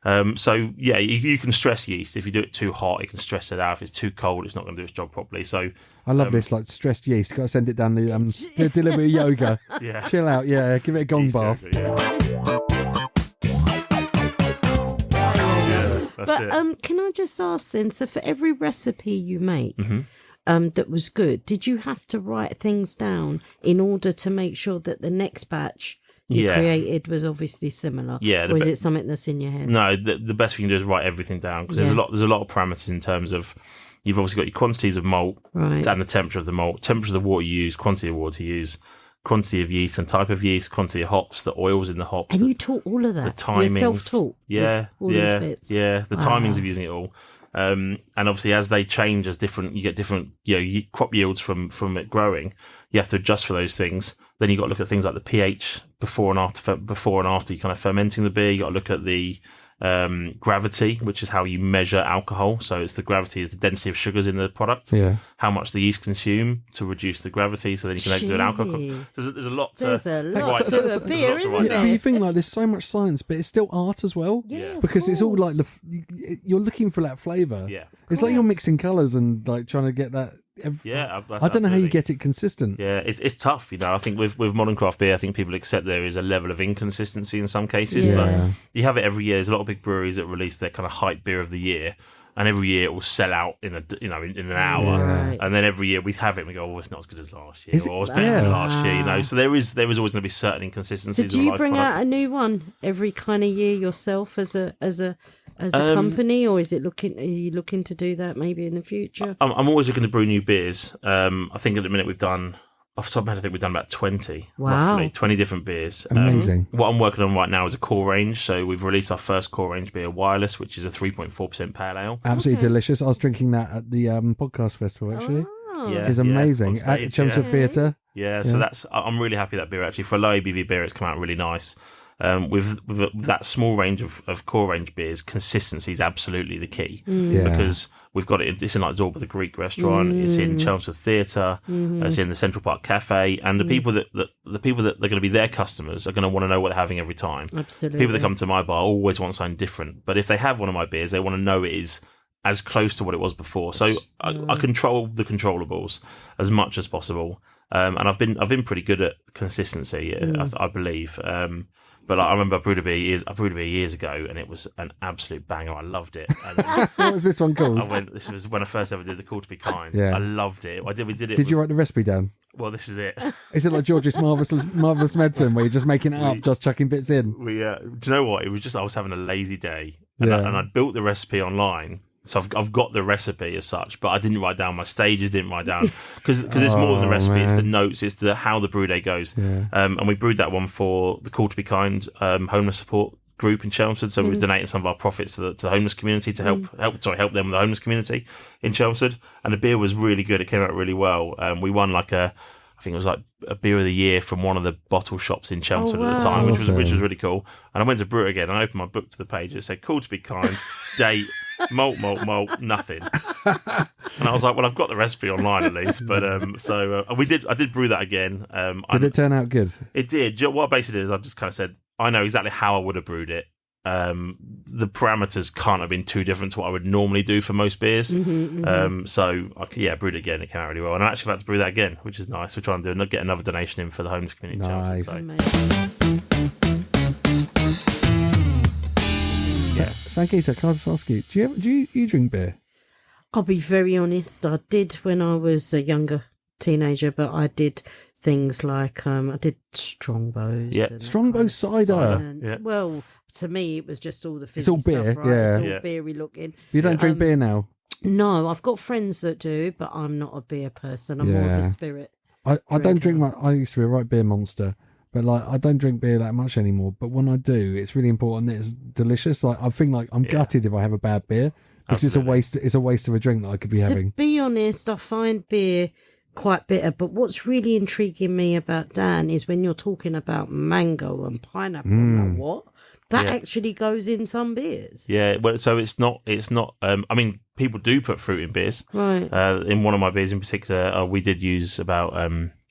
[SPEAKER 2] So yeah, you can stress yeast. If you do it too hot, it can stress it out. If it's too cold, it's not going to do its job properly. So
[SPEAKER 1] I love this, like stressed yeast. Got to send it down the delivery yoga.
[SPEAKER 2] Yeah,
[SPEAKER 1] chill out. Yeah, give it a gong
[SPEAKER 2] yeast
[SPEAKER 1] bath.
[SPEAKER 2] Yoga,
[SPEAKER 3] But can I just ask then? So for every recipe you make. That was good. Did you have to write things down in order to make sure that the next batch you created was obviously similar?
[SPEAKER 2] Yeah.
[SPEAKER 3] Or is it something that's in your head?
[SPEAKER 2] No, the best thing to do is write everything down, because there's a lot of parameters in terms of, you've obviously got your quantities of malt and the temperature of the malt, temperature of the water you use, quantity of water you use, quantity of yeast and type of yeast, quantity of hops, the oils in the hops.
[SPEAKER 3] And you taught all of that?
[SPEAKER 2] The timings.
[SPEAKER 3] You're self-taught?
[SPEAKER 2] All
[SPEAKER 3] these bits?
[SPEAKER 2] Yeah, the timings of using it all. And obviously, as they change, you get different, crop yields from it growing. You have to adjust for those things. Then you got to look at things like the pH before and after you kind of fermenting the beer. You got to look at the gravity, which is how you measure alcohol. So it's the gravity is the density of sugars in the product.
[SPEAKER 1] Yeah.
[SPEAKER 2] How much the yeast consume to reduce the gravity, so then you can do an alcohol. There's a lot to
[SPEAKER 3] a beer, isn't there?
[SPEAKER 1] But you think like there's so much science, but it's still art as well.
[SPEAKER 3] Yeah,
[SPEAKER 1] because it's all like you're looking for that flavour.
[SPEAKER 2] Yeah.
[SPEAKER 1] It's like you're mixing colours and like trying to get that. I don't know how you get it consistent.
[SPEAKER 2] Yeah, it's tough. I think with modern craft beer, I think people accept there is a level of inconsistency in some cases, but you have it every year. There's a lot of big breweries that release their kind of hype beer of the year, and every year it will sell out in an hour, and then every year we have it and we go, it's not as good as last year, or it's better than last year. So there is always going to be certain inconsistencies.
[SPEAKER 3] So do you bring out a new one every kind of year yourself as a company, or are you looking to do that maybe in the future?
[SPEAKER 2] I'm always looking to brew new beers. I think at the minute we've done, off the top of my head, I think we've done about 20, roughly, 20 different beers.
[SPEAKER 1] Amazing.
[SPEAKER 2] What I'm working on right now is a core range. So we've released our first core range beer, Wireless, which is a 3.4% pale ale.
[SPEAKER 1] Absolutely delicious. I was drinking that at the podcast festival, actually. It's amazing.
[SPEAKER 2] Stage,
[SPEAKER 1] at Chelmsford Theatre.
[SPEAKER 2] Yeah, so I'm really happy with that beer, actually. For a low ABV beer, it's come out really nice. With that small range of core range beers, consistency is absolutely the key. Because we've got it. It's in like Zorba, the Greek restaurant. It's in Chelmsford Theatre. It's in the Central Park Cafe. And the people that are going to be their customers are going to want to know what they're having every time.
[SPEAKER 3] Absolutely.
[SPEAKER 2] People that come to my bar always want something different. But if they have one of my beers, they want to know it is as close to what it was before. So I control the controllables as much as possible. And I've been pretty good at consistency, I believe. But I remember I brewed a beer years ago, and it was an absolute banger. I loved it.
[SPEAKER 1] What was this one called?
[SPEAKER 2] This was when I first ever did the Call to Be Kind.
[SPEAKER 1] Yeah.
[SPEAKER 2] I loved it. We did it.
[SPEAKER 1] Did you write the recipe down?
[SPEAKER 2] Well, this is it.
[SPEAKER 1] Is it like George's Marvellous Medicine, where you're just making it up, just chucking bits in?
[SPEAKER 2] Do you know what? It was just I was having a lazy day, and I built the recipe online. So I've got the recipe as such, but I didn't write down my stages. Didn't write down because it's more than the recipe. Man. It's the notes. It's how the brew day goes. Yeah. And we brewed that one for the Call to Be Kind homeless support group in Chelmsford. So we were donating some of our profits to the homeless community to help them with the homeless community in Chelmsford. And the beer was really good. It came out really well. We won I think it was like a beer of the year from one of the bottle shops in Chelmsford at the time, which was really cool. And I went to brew it again, and I opened my book to the page. It said Call to Be Kind, date, malt, nothing. And I was like, well, I've got the recipe online at least. But I did brew that again.
[SPEAKER 1] Did it turn out good?
[SPEAKER 2] It did. What I basically did is I just kind of said, I know exactly how I would have brewed it. The parameters can't have been too different to what I would normally do for most beers. So I brewed it again. It came out really well, and I'm actually about to brew that again, which is nice. We're trying to get another donation in for the homeless community.
[SPEAKER 1] Nice. Sangeeta, can I just ask you? Do you drink beer?
[SPEAKER 3] I'll be very honest. I did when I was a younger teenager, but I did things like I did Strongbows.
[SPEAKER 2] Yeah,
[SPEAKER 1] Strongbow cider.
[SPEAKER 2] Yeah.
[SPEAKER 3] Well, to me, it was just all the fizzy
[SPEAKER 1] it's all beer,
[SPEAKER 3] stuff, right?
[SPEAKER 1] yeah.
[SPEAKER 3] It's all beery looking.
[SPEAKER 1] You don't drink beer now?
[SPEAKER 3] No, I've got friends that do, but I'm not a beer person. I'm more of a spirit.
[SPEAKER 1] I don't drink I used to be a right beer monster, but I don't drink beer that much anymore. But when I do, it's really important that it's delicious. I think I'm gutted if I have a bad beer, because it's a waste. It's a waste of a drink that I could be having.
[SPEAKER 3] To be honest, I find beer quite bitter, but what's really intriguing me about Dan is when you're talking about mango and pineapple. Like, what? That actually goes in some beers.
[SPEAKER 2] Yeah, well, so it's not. I mean, people do put fruit in beers.
[SPEAKER 3] Right.
[SPEAKER 2] In one of my beers in particular, we did use about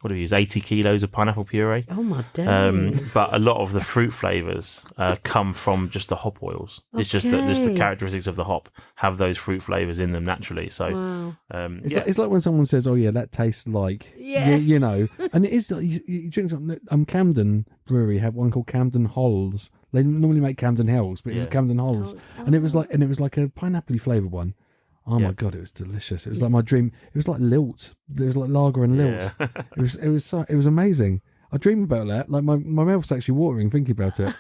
[SPEAKER 2] what do we use? 80 kilos of pineapple puree.
[SPEAKER 3] Oh my days!
[SPEAKER 2] But a lot of the fruit flavors come from just the hop oils. It's just the characteristics of the hop have those fruit flavors in them naturally. So
[SPEAKER 1] it's like when someone says, "Oh yeah, that tastes like," you know, and it is. You drink something. Camden Brewery had one called Camden Halls. They normally make Camden Hells, but it was Camden Halls, and it was like a pineapple flavored one. Oh my god, it was delicious. It was like my dream. It was like lilt. There was like lager and lilt. It was amazing. I dream about that. Like my mouth's actually watering thinking about it.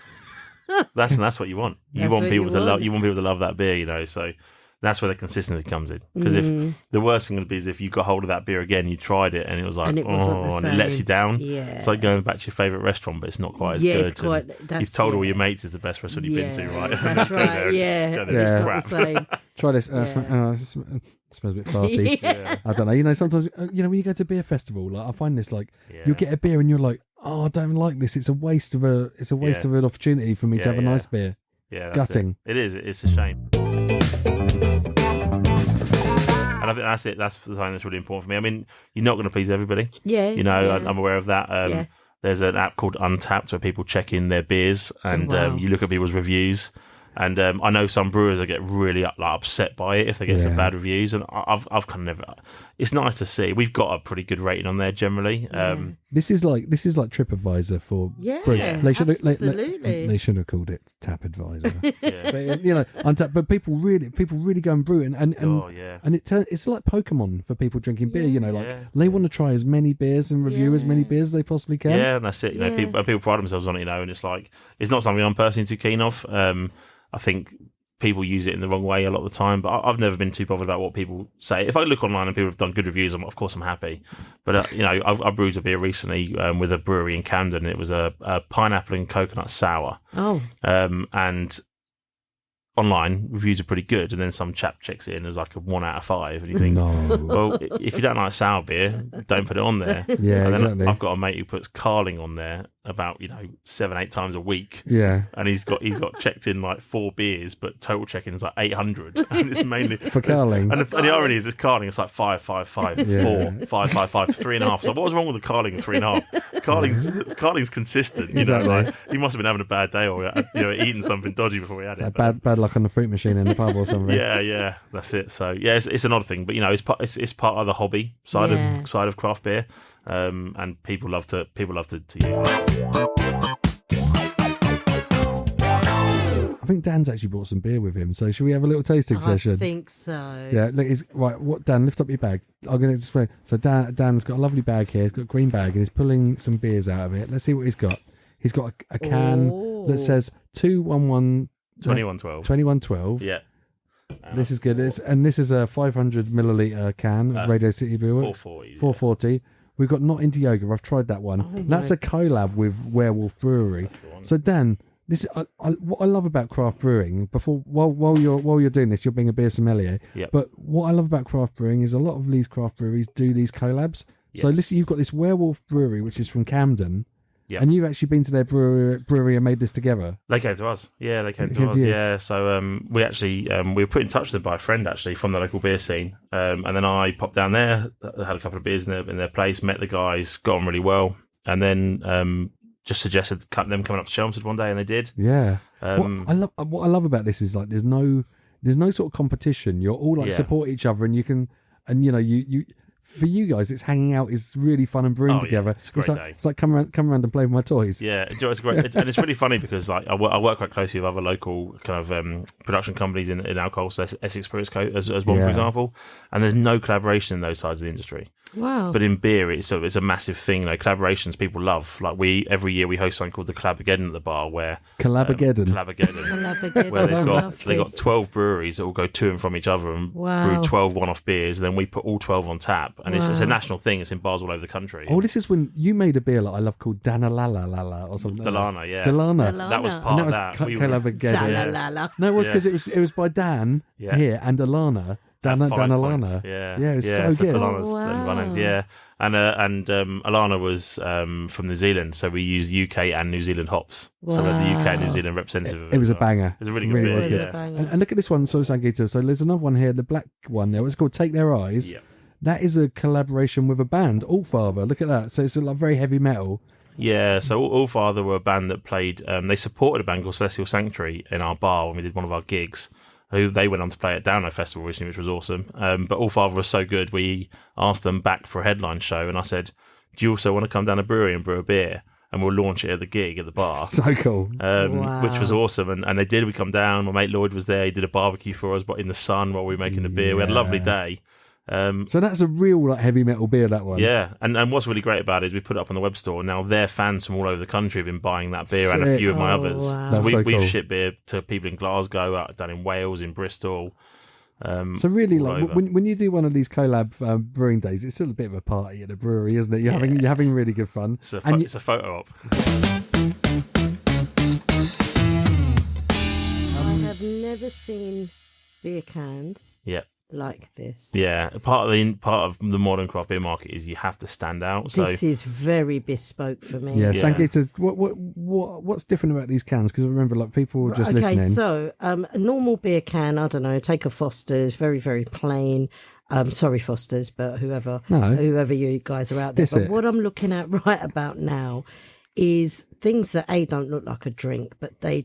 [SPEAKER 2] That's what you want. You want people to love. You want people to love that beer. You know, so that's where the consistency comes in. Because if the worst thing would be is if you got hold of that beer again, you tried it and it was like, and it lets you down. Yeah. It's like going back to your favourite restaurant, but it's not quite as good. It's quite, you've told all your mates it's the best restaurant you've been to, right?
[SPEAKER 3] That's right. It's not the same.
[SPEAKER 1] Try this. It smells a bit farty. I don't know. You know, sometimes when you go to a beer festival, like I find this, like you'll get a beer and you're like, oh, I don't like this. It's a waste of an opportunity for me to have a nice beer.
[SPEAKER 2] Yeah,
[SPEAKER 1] gutting.
[SPEAKER 2] It is. It's a shame. And I think that's it. That's the thing that's really important for me. I mean, you're not going to please everybody.
[SPEAKER 3] Yeah.
[SPEAKER 2] You know, I'm aware of that. There's an app called Untapped where people check in their beers and you look at people's reviews. And I know some brewers that get really upset by it if they get some bad reviews, and I've kind of never. It's nice to see. We've got a pretty good rating on there generally.
[SPEAKER 1] This is like TripAdvisor for brewing. They should have called it Tap Advisor. But, but people really go and brew it, and it's like Pokemon for people drinking beer. They want to try as many beers and review as many beers as they possibly can.
[SPEAKER 2] Yeah, and that's it. People pride themselves on it. And it's like it's not something I'm personally too keen of. I think people use it in the wrong way a lot of the time, but I've never been too bothered about what people say. If I look online and people have done good reviews, of course I'm happy. But I brewed a beer recently with a brewery in Camden. It was a pineapple and coconut sour. And online reviews are pretty good, and then some chap checks it in as like a 1 out of 5, and you think, well, if you don't like sour beer, don't put it on there.
[SPEAKER 1] Yeah, and then exactly.
[SPEAKER 2] I've got a mate who puts Carling on there about 7-8 times a week.
[SPEAKER 1] Yeah,
[SPEAKER 2] and he's got checked in like 4 beers, but total check-in is like 800, and it's mainly
[SPEAKER 1] for Carling.
[SPEAKER 2] And the irony is, it's Carling. It's like 5, 5, 5, 4, 5, 5, 5, 3.5. So what was wrong with the Carling of 3.5? Carling's consistent. Like he must have been having a bad day or eating something dodgy before he had it.
[SPEAKER 1] Bad luck on the fruit machine in the pub or something.
[SPEAKER 2] Yeah, that's it. So it's an odd thing, but it's part of the hobby side of craft beer, and people love to use it.
[SPEAKER 1] I think Dan's actually brought some beer with him, so should we have a little tasting session?
[SPEAKER 3] I think so.
[SPEAKER 1] Yeah, look, right. Dan, lift up your bag. I'm going to explain. So Dan's got a lovely bag here. He's got a green bag, and he's pulling some beers out of it. Let's see what he's got. He's got a can that says 211. 2112.
[SPEAKER 2] Yeah.
[SPEAKER 1] This is good. This is a 500 milliliter can of Radio City Brewer. 440. We've got Not Into Yoga. I've tried that one. That's a collab with Werewolf Brewery. So Dan, this what I love about craft brewing. While you're doing this, you're being a beer sommelier.
[SPEAKER 2] Yep.
[SPEAKER 1] But what I love about craft brewing is a lot of these craft breweries do these collabs. Yes. So listen, you've got this Werewolf Brewery, which is from Camden. Yep. And you've actually been to their brewery and made this together.
[SPEAKER 2] They came to us. Yeah, they came to us. Yeah, so we actually we were put in touch with them by a friend actually from the local beer scene, and then I popped down there, had a couple of beers in their place, met the guys, got on really well, and then just suggested them coming up to Chelmsford one day, and they did.
[SPEAKER 1] Yeah. What I love about this is like there's no sort of competition. You're all like support each other, and you can, and you. For you guys, it's hanging out is really fun and brewing together.
[SPEAKER 2] It's a great day.
[SPEAKER 1] It's like come around and play with my toys.
[SPEAKER 2] Yeah, it's great, and it's really funny because like I work quite closely with other local kind of production companies in alcohol, so Essex Spirits Co. as one, for example. And there's no collaboration in those sides of the industry.
[SPEAKER 3] Wow!
[SPEAKER 2] But in beer, it's a massive thing. Collaborations people love. Like every year we host something called the Collabageddon at the bar, where
[SPEAKER 1] Collabageddon,
[SPEAKER 2] where they've got 12 breweries that will go to and from each other and brew 12 one-off beers, and then we put all 12 on tap. And it's a national thing. It's in bars all over the country.
[SPEAKER 1] Oh, this is when you made a beer that I love called Danalala or something.
[SPEAKER 2] Dalana, yeah.
[SPEAKER 1] Dalana.
[SPEAKER 2] That was part of that.
[SPEAKER 1] No, it was because it was by Dan here and Alana. Danalana.
[SPEAKER 2] Yeah,
[SPEAKER 1] it was so good.
[SPEAKER 2] Alana's yeah. And Alana was from New Zealand, so we used UK and New Zealand hops. Wow. So we had the UK and New Zealand representative.
[SPEAKER 1] It was a banger.
[SPEAKER 2] It was a really good beer.
[SPEAKER 1] And look at this one, So Sangita. So there's another one here, the black one there. What's called Take Their Eyes.
[SPEAKER 2] Yeah.
[SPEAKER 1] that is a collaboration with a band, Allfather. Look at that. So it's like very heavy metal.
[SPEAKER 2] Yeah, so Allfather were a band that played, they supported a band called Celestial Sanctuary in our bar when we did one of our gigs, who they went on to play at Download Festival recently, which was awesome. But Allfather was so good, we asked them back for a headline show, and I said, do you also want to come down to Brewery and brew a beer? And we'll launch it at the gig at the bar.
[SPEAKER 1] So cool.
[SPEAKER 3] Wow.
[SPEAKER 2] Which was awesome. And they did. We come down. My mate Lloyd was there. He did a barbecue for us, but in the sun while we were making the beer. We had a lovely day.
[SPEAKER 1] So that's a real like heavy metal beer, that one.
[SPEAKER 2] Yeah, and what's really great about it is we put it up on the web store. Now their fans from all over the country have been buying that beer and a few of my others.
[SPEAKER 3] Wow.
[SPEAKER 2] So
[SPEAKER 1] That's so
[SPEAKER 2] we've
[SPEAKER 1] cool.
[SPEAKER 2] shipped beer to people in Glasgow, down in Wales, in Bristol.
[SPEAKER 1] So really,
[SPEAKER 2] all
[SPEAKER 1] like
[SPEAKER 2] over.
[SPEAKER 1] when you do one of these collab brewing days, it's still a bit of a party at the brewery, isn't it? You're having really good fun.
[SPEAKER 2] It's a photo op.
[SPEAKER 3] I have never seen beer cans
[SPEAKER 2] Yeah.
[SPEAKER 3] like this.
[SPEAKER 2] Yeah, part of the modern craft beer market is you have to stand out. So
[SPEAKER 3] This is very bespoke for me.
[SPEAKER 1] Yeah,
[SPEAKER 2] Yeah.
[SPEAKER 1] Sangeeta, what's different about these cans? Because remember, like people just
[SPEAKER 3] Okay,
[SPEAKER 1] listening.
[SPEAKER 3] so a normal beer can, I don't know, take a Foster's, very, very plain. Sorry, Foster's, but whoever you guys are out there.
[SPEAKER 1] This
[SPEAKER 3] But
[SPEAKER 1] it.
[SPEAKER 3] what I'm looking at right about now is things that don't look like a drink, but they're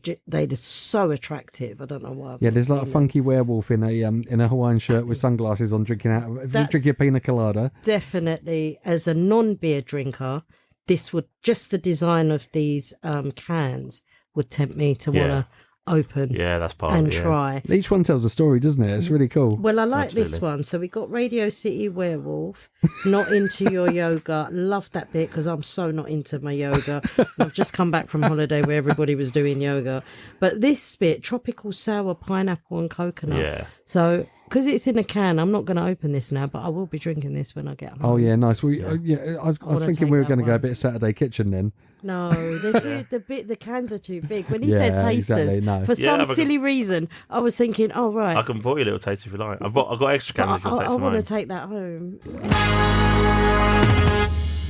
[SPEAKER 3] just so attractive. I don't know why. I've
[SPEAKER 1] Yeah,
[SPEAKER 3] not
[SPEAKER 1] there's like a
[SPEAKER 3] seen
[SPEAKER 1] funky werewolf in a Hawaiian shirt with sunglasses on, drinking a pina colada.
[SPEAKER 3] them. Definitely, as a non-beer drinker, this would just the design of these cans would tempt me to want to open
[SPEAKER 2] yeah, that's part
[SPEAKER 3] and
[SPEAKER 2] of it. Yeah.
[SPEAKER 3] try.
[SPEAKER 1] Each one tells a story, doesn't it? It's really cool.
[SPEAKER 3] Well, I like this
[SPEAKER 2] Absolutely.
[SPEAKER 3] one. So we got Radio City Werewolf, not into your yoga. Love that bit because I'm so not into my yoga. I've just come back from holiday where everybody was doing yoga. But this bit, tropical sour pineapple and coconut.
[SPEAKER 2] Yeah.
[SPEAKER 3] So because it's in a can, I'm not going to open this now, but I will be drinking this when I get home.
[SPEAKER 1] Oh yeah, nice. I was
[SPEAKER 3] wanna
[SPEAKER 1] thinking
[SPEAKER 3] take
[SPEAKER 1] we were
[SPEAKER 3] that
[SPEAKER 1] going to go a
[SPEAKER 3] one.
[SPEAKER 1] bit Saturday Kitchen then.
[SPEAKER 3] No, the cans are too big. When he
[SPEAKER 1] Yeah,
[SPEAKER 3] said tasters,
[SPEAKER 1] exactly, no.
[SPEAKER 3] for some
[SPEAKER 2] but-
[SPEAKER 3] silly reason, I was thinking, oh right,
[SPEAKER 2] I can pour you a little taste if you like. I've got extra cans if you'll taste
[SPEAKER 3] I
[SPEAKER 2] some
[SPEAKER 3] want to
[SPEAKER 2] mine.
[SPEAKER 3] take that home.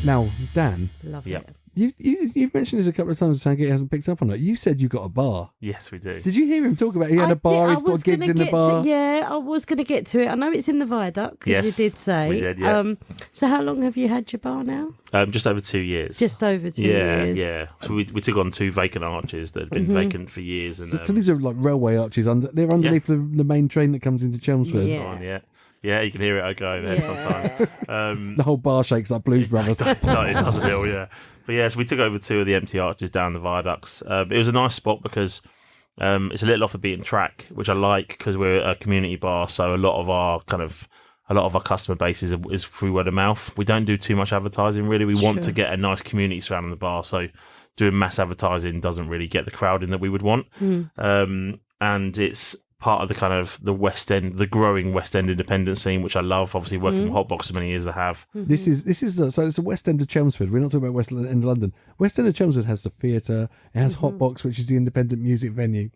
[SPEAKER 1] Now, Dan,
[SPEAKER 3] Love
[SPEAKER 2] Yep.
[SPEAKER 3] it.
[SPEAKER 1] you've mentioned this a couple of times. Sangeeta hasn't picked up on it. You said you got a bar.
[SPEAKER 2] Yes, we do.
[SPEAKER 1] Did you hear him talk about he had a bar? He's got gigs in the bar.
[SPEAKER 3] I was going to get to it. I know it's in the viaduct because
[SPEAKER 2] Yes,
[SPEAKER 3] you did say.
[SPEAKER 2] we did, yeah.
[SPEAKER 3] So how long have you had your bar now?
[SPEAKER 2] Just over 2 years.
[SPEAKER 3] Just over 2 years.
[SPEAKER 2] Yeah. So we took on 2 vacant arches that had been vacant for years, and
[SPEAKER 1] So these are like railway arches. They're underneath the main train that comes into Chelmsford.
[SPEAKER 3] Yeah.
[SPEAKER 2] Yeah, you can hear it go there sometimes.
[SPEAKER 1] The whole bar shakes like Blues Brothers.
[SPEAKER 2] It does a little, yeah. But yeah, so we took over 2 of the empty arches down the viaducts. It was a nice spot because it's a little off the beaten track, which I like because we're a community bar. So a lot of our customer base is through word of mouth. We don't do too much advertising really. We want to get a nice community surrounding the bar. So doing mass advertising doesn't really get the crowd in that we would want. And it's part of the kind of the West End, the growing West End independent scene, which I love. Obviously, working with Hotbox as many years as I have.
[SPEAKER 1] This is so it's the West End of Chelmsford. We're not talking about West End of London. West End of Chelmsford has the theatre. It has Hotbox, which is the independent music venue.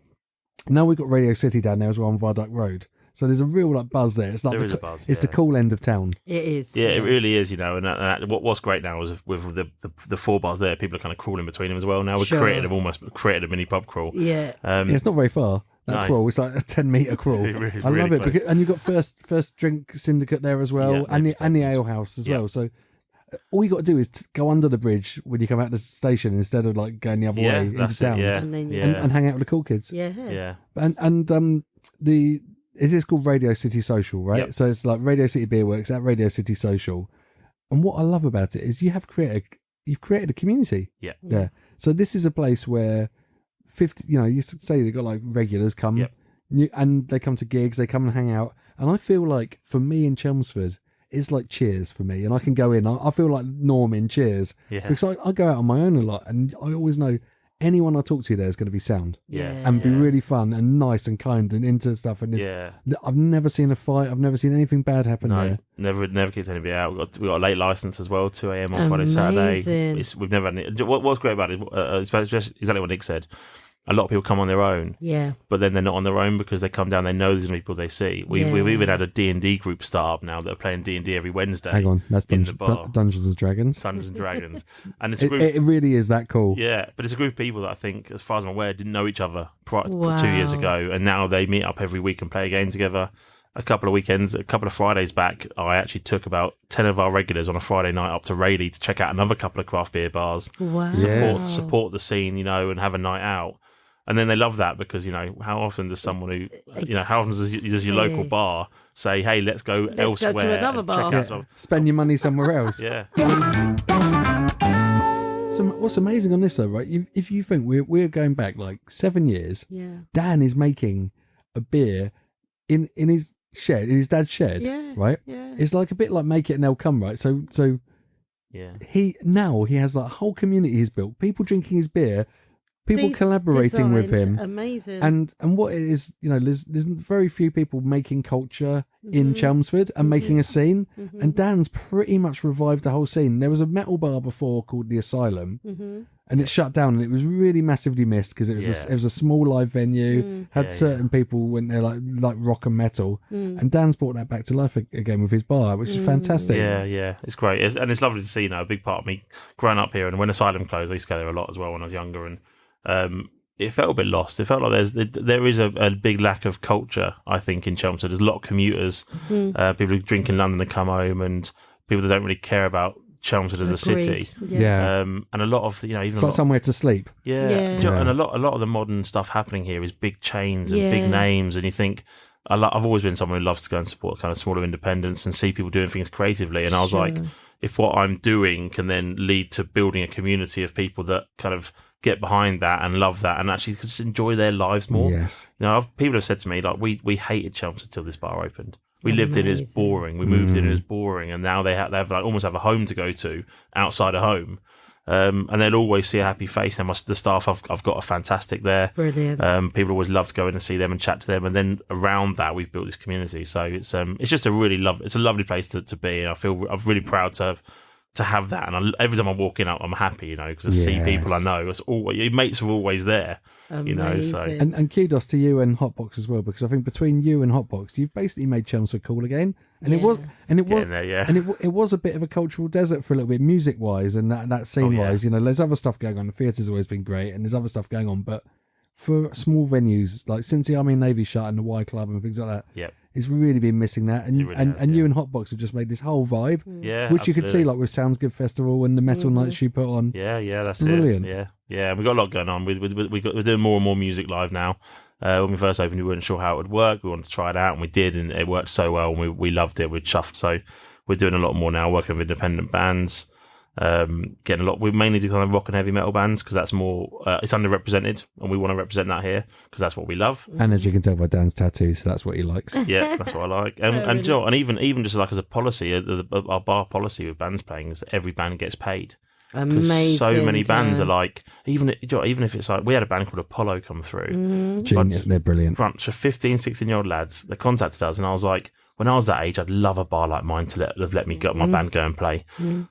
[SPEAKER 1] Now we've got Radio City down there as well on Viaduct Road. So there's a real like buzz there. It's like
[SPEAKER 2] There is a buzz,
[SPEAKER 1] It's the cool end of town.
[SPEAKER 3] It is.
[SPEAKER 2] Yeah, it really is, and what's great now is with the 4 bars there, people are kind of crawling between them as well. Now we've created a mini pub crawl.
[SPEAKER 3] Yeah.
[SPEAKER 1] It's not very far. That
[SPEAKER 2] No.
[SPEAKER 1] crawl, it's like a 10-metre crawl.
[SPEAKER 2] It really-
[SPEAKER 1] I love
[SPEAKER 2] really
[SPEAKER 1] it because, and you've got first drink syndicate there as well,
[SPEAKER 2] Yeah,
[SPEAKER 1] and
[SPEAKER 2] maybe
[SPEAKER 1] the ale house as
[SPEAKER 2] Yeah.
[SPEAKER 1] well. So all you got to do is go under the bridge when you come out of the station instead of like going the other way into
[SPEAKER 2] that's
[SPEAKER 1] town,
[SPEAKER 2] it. Yeah,
[SPEAKER 3] And then you-
[SPEAKER 1] and hang out with the cool kids.
[SPEAKER 3] Yeah.
[SPEAKER 2] yeah.
[SPEAKER 1] And it is called Radio City Social, right?
[SPEAKER 2] Yep.
[SPEAKER 1] So it's like Radio City Beer Works at Radio City Social. And what I love about it is you've created a community.
[SPEAKER 2] Yeah.
[SPEAKER 1] Yeah. So this is a place where 50, you say they've got like regulars come
[SPEAKER 2] Yep.
[SPEAKER 1] and they come to gigs, they come and hang out. And I feel like for me in Chelmsford, it's like Cheers for me. And I can go in, I feel like Norm in Cheers.
[SPEAKER 2] Yeah.
[SPEAKER 1] Because I go out on my own a lot and I always know anyone I talk to there is going to be sound.
[SPEAKER 2] Yeah.
[SPEAKER 1] And be really fun and nice and kind and into stuff. And I've never seen a fight. I've never seen anything bad happen there.
[SPEAKER 2] Never kicked anybody out. We got a late license as well, 2 a.m. on Friday, Saturday. We've never had any. What's great about it is exactly what Nick said. A lot of people come on their own, but then they're not on their own because they come down. They know there's people they see. We've even had a D&D group start up now that are playing D&D every Wednesday.
[SPEAKER 1] Hang on, that's
[SPEAKER 2] in the bar.
[SPEAKER 1] Dungeons and Dragons.
[SPEAKER 2] Dungeons and Dragons, and it's a
[SPEAKER 1] It,
[SPEAKER 2] group.
[SPEAKER 1] it really is that cool.
[SPEAKER 2] Yeah, but it's a group of people that I think, as far as I'm aware, didn't know each other 2 years ago, and now they meet up every week and play a game together. a couple of Fridays back, I actually took about 10 of our regulars on a Friday night up to Leigh to check out another couple of craft beer bars.
[SPEAKER 3] Wow.
[SPEAKER 2] Support the scene, and have a night out. And then they love that because, how often does someone who, how often does your local bar say, hey, let's go elsewhere.
[SPEAKER 3] Go to another bar.
[SPEAKER 1] Spend your money somewhere else.
[SPEAKER 2] Yeah.
[SPEAKER 1] So what's amazing on this though, right? If you think we're going back like 7 years, Dan is making a beer in his shed, in his dad's shed, right?
[SPEAKER 3] Yeah.
[SPEAKER 1] It's like a bit like Make It and They'll Come, right? So he has like a whole community he's built, people drinking his beer, people collaborating with him.
[SPEAKER 3] Amazing.
[SPEAKER 1] And what it is, there's very few people making culture in Chelmsford and making a scene. And Dan's pretty much revived the whole scene. There was a metal bar before called The Asylum, and it shut down, and it was really massively missed because it was a small live venue, had certain people went there like rock and metal, and Dan's brought that back to life again with his bar, which is fantastic.
[SPEAKER 2] Yeah, it's great, and it's lovely to see. A big part of me growing up here, and when Asylum closed, I used to go there a lot as well when I was younger, and it felt a bit lost. It felt like there is a big lack of culture, I think, in Chelmsford. There's a lot of commuters, people who drink in London and come home, and people that don't really care about Chelmsford as a city. And a lot of
[SPEAKER 1] it's like somewhere to sleep.
[SPEAKER 2] And a lot of the modern stuff happening here is big chains and big names, and you think I've always been someone who loves to go and support kind of smaller independents and see people doing things creatively, and I was like, if what I'm doing can then lead to building a community of people that kind of get behind that and love that and actually just enjoy their lives more.
[SPEAKER 1] Yes.
[SPEAKER 2] People have said to me, like, we hated Chelmsford till this bar opened. We lived in it, it was boring. We moved in, it was boring. And now they have like, almost have a home to go to outside of home. And they'll always see a happy face. And the staff I've got are fantastic there.
[SPEAKER 3] Brilliant.
[SPEAKER 2] People always love to go in and see them and chat to them. And then around that, we've built this community. So it's just a lovely place to be. And I'm really proud to have that. And every time I walk in, I'm happy, because I see people I know. It's your mates are always there.
[SPEAKER 3] Amazing.
[SPEAKER 2] So
[SPEAKER 1] and kudos to you and Hotbox as well, because I think between you and Hotbox, you've basically made Chelmsford cool again. And it was a bit of a cultural desert for a little bit, music wise and that scene wise. There's other stuff going on. The theatre's always been great, and there's other stuff going on, but for small venues like since the Army and Navy shut and the Y Club and things like that, it's really been missing that. And you and Hotbox have just made this whole vibe, which you could see like with Sounds Good Festival and the metal nights you put on.
[SPEAKER 2] That's
[SPEAKER 1] brilliant.
[SPEAKER 2] Yeah, we've got a lot going on. We're doing more and more music live now. When we first opened, we weren't sure how it would work. We wanted to try it out, and we did, and it worked so well, and we loved it. We're chuffed. So we're doing a lot more now, working with independent bands. Getting a lot. We mainly do kind of rock and heavy metal bands because that's more. It's underrepresented, and we want to represent that here because that's what we love.
[SPEAKER 1] And as you can tell by Dan's tattoos, so that's what he likes.
[SPEAKER 2] Yeah, that's what I like. And even just like as a policy, our bar policy with bands playing is that every band gets paid.
[SPEAKER 3] Amazing.
[SPEAKER 2] So many bands are like, even if it's like, we had a band called Apollo come through.
[SPEAKER 1] Genius, they're brilliant.
[SPEAKER 2] Bunch of 15, 16-year-old lads. They contacted us, and I was like, when I was that age, I'd love a bar like mine to let me get my band go and play.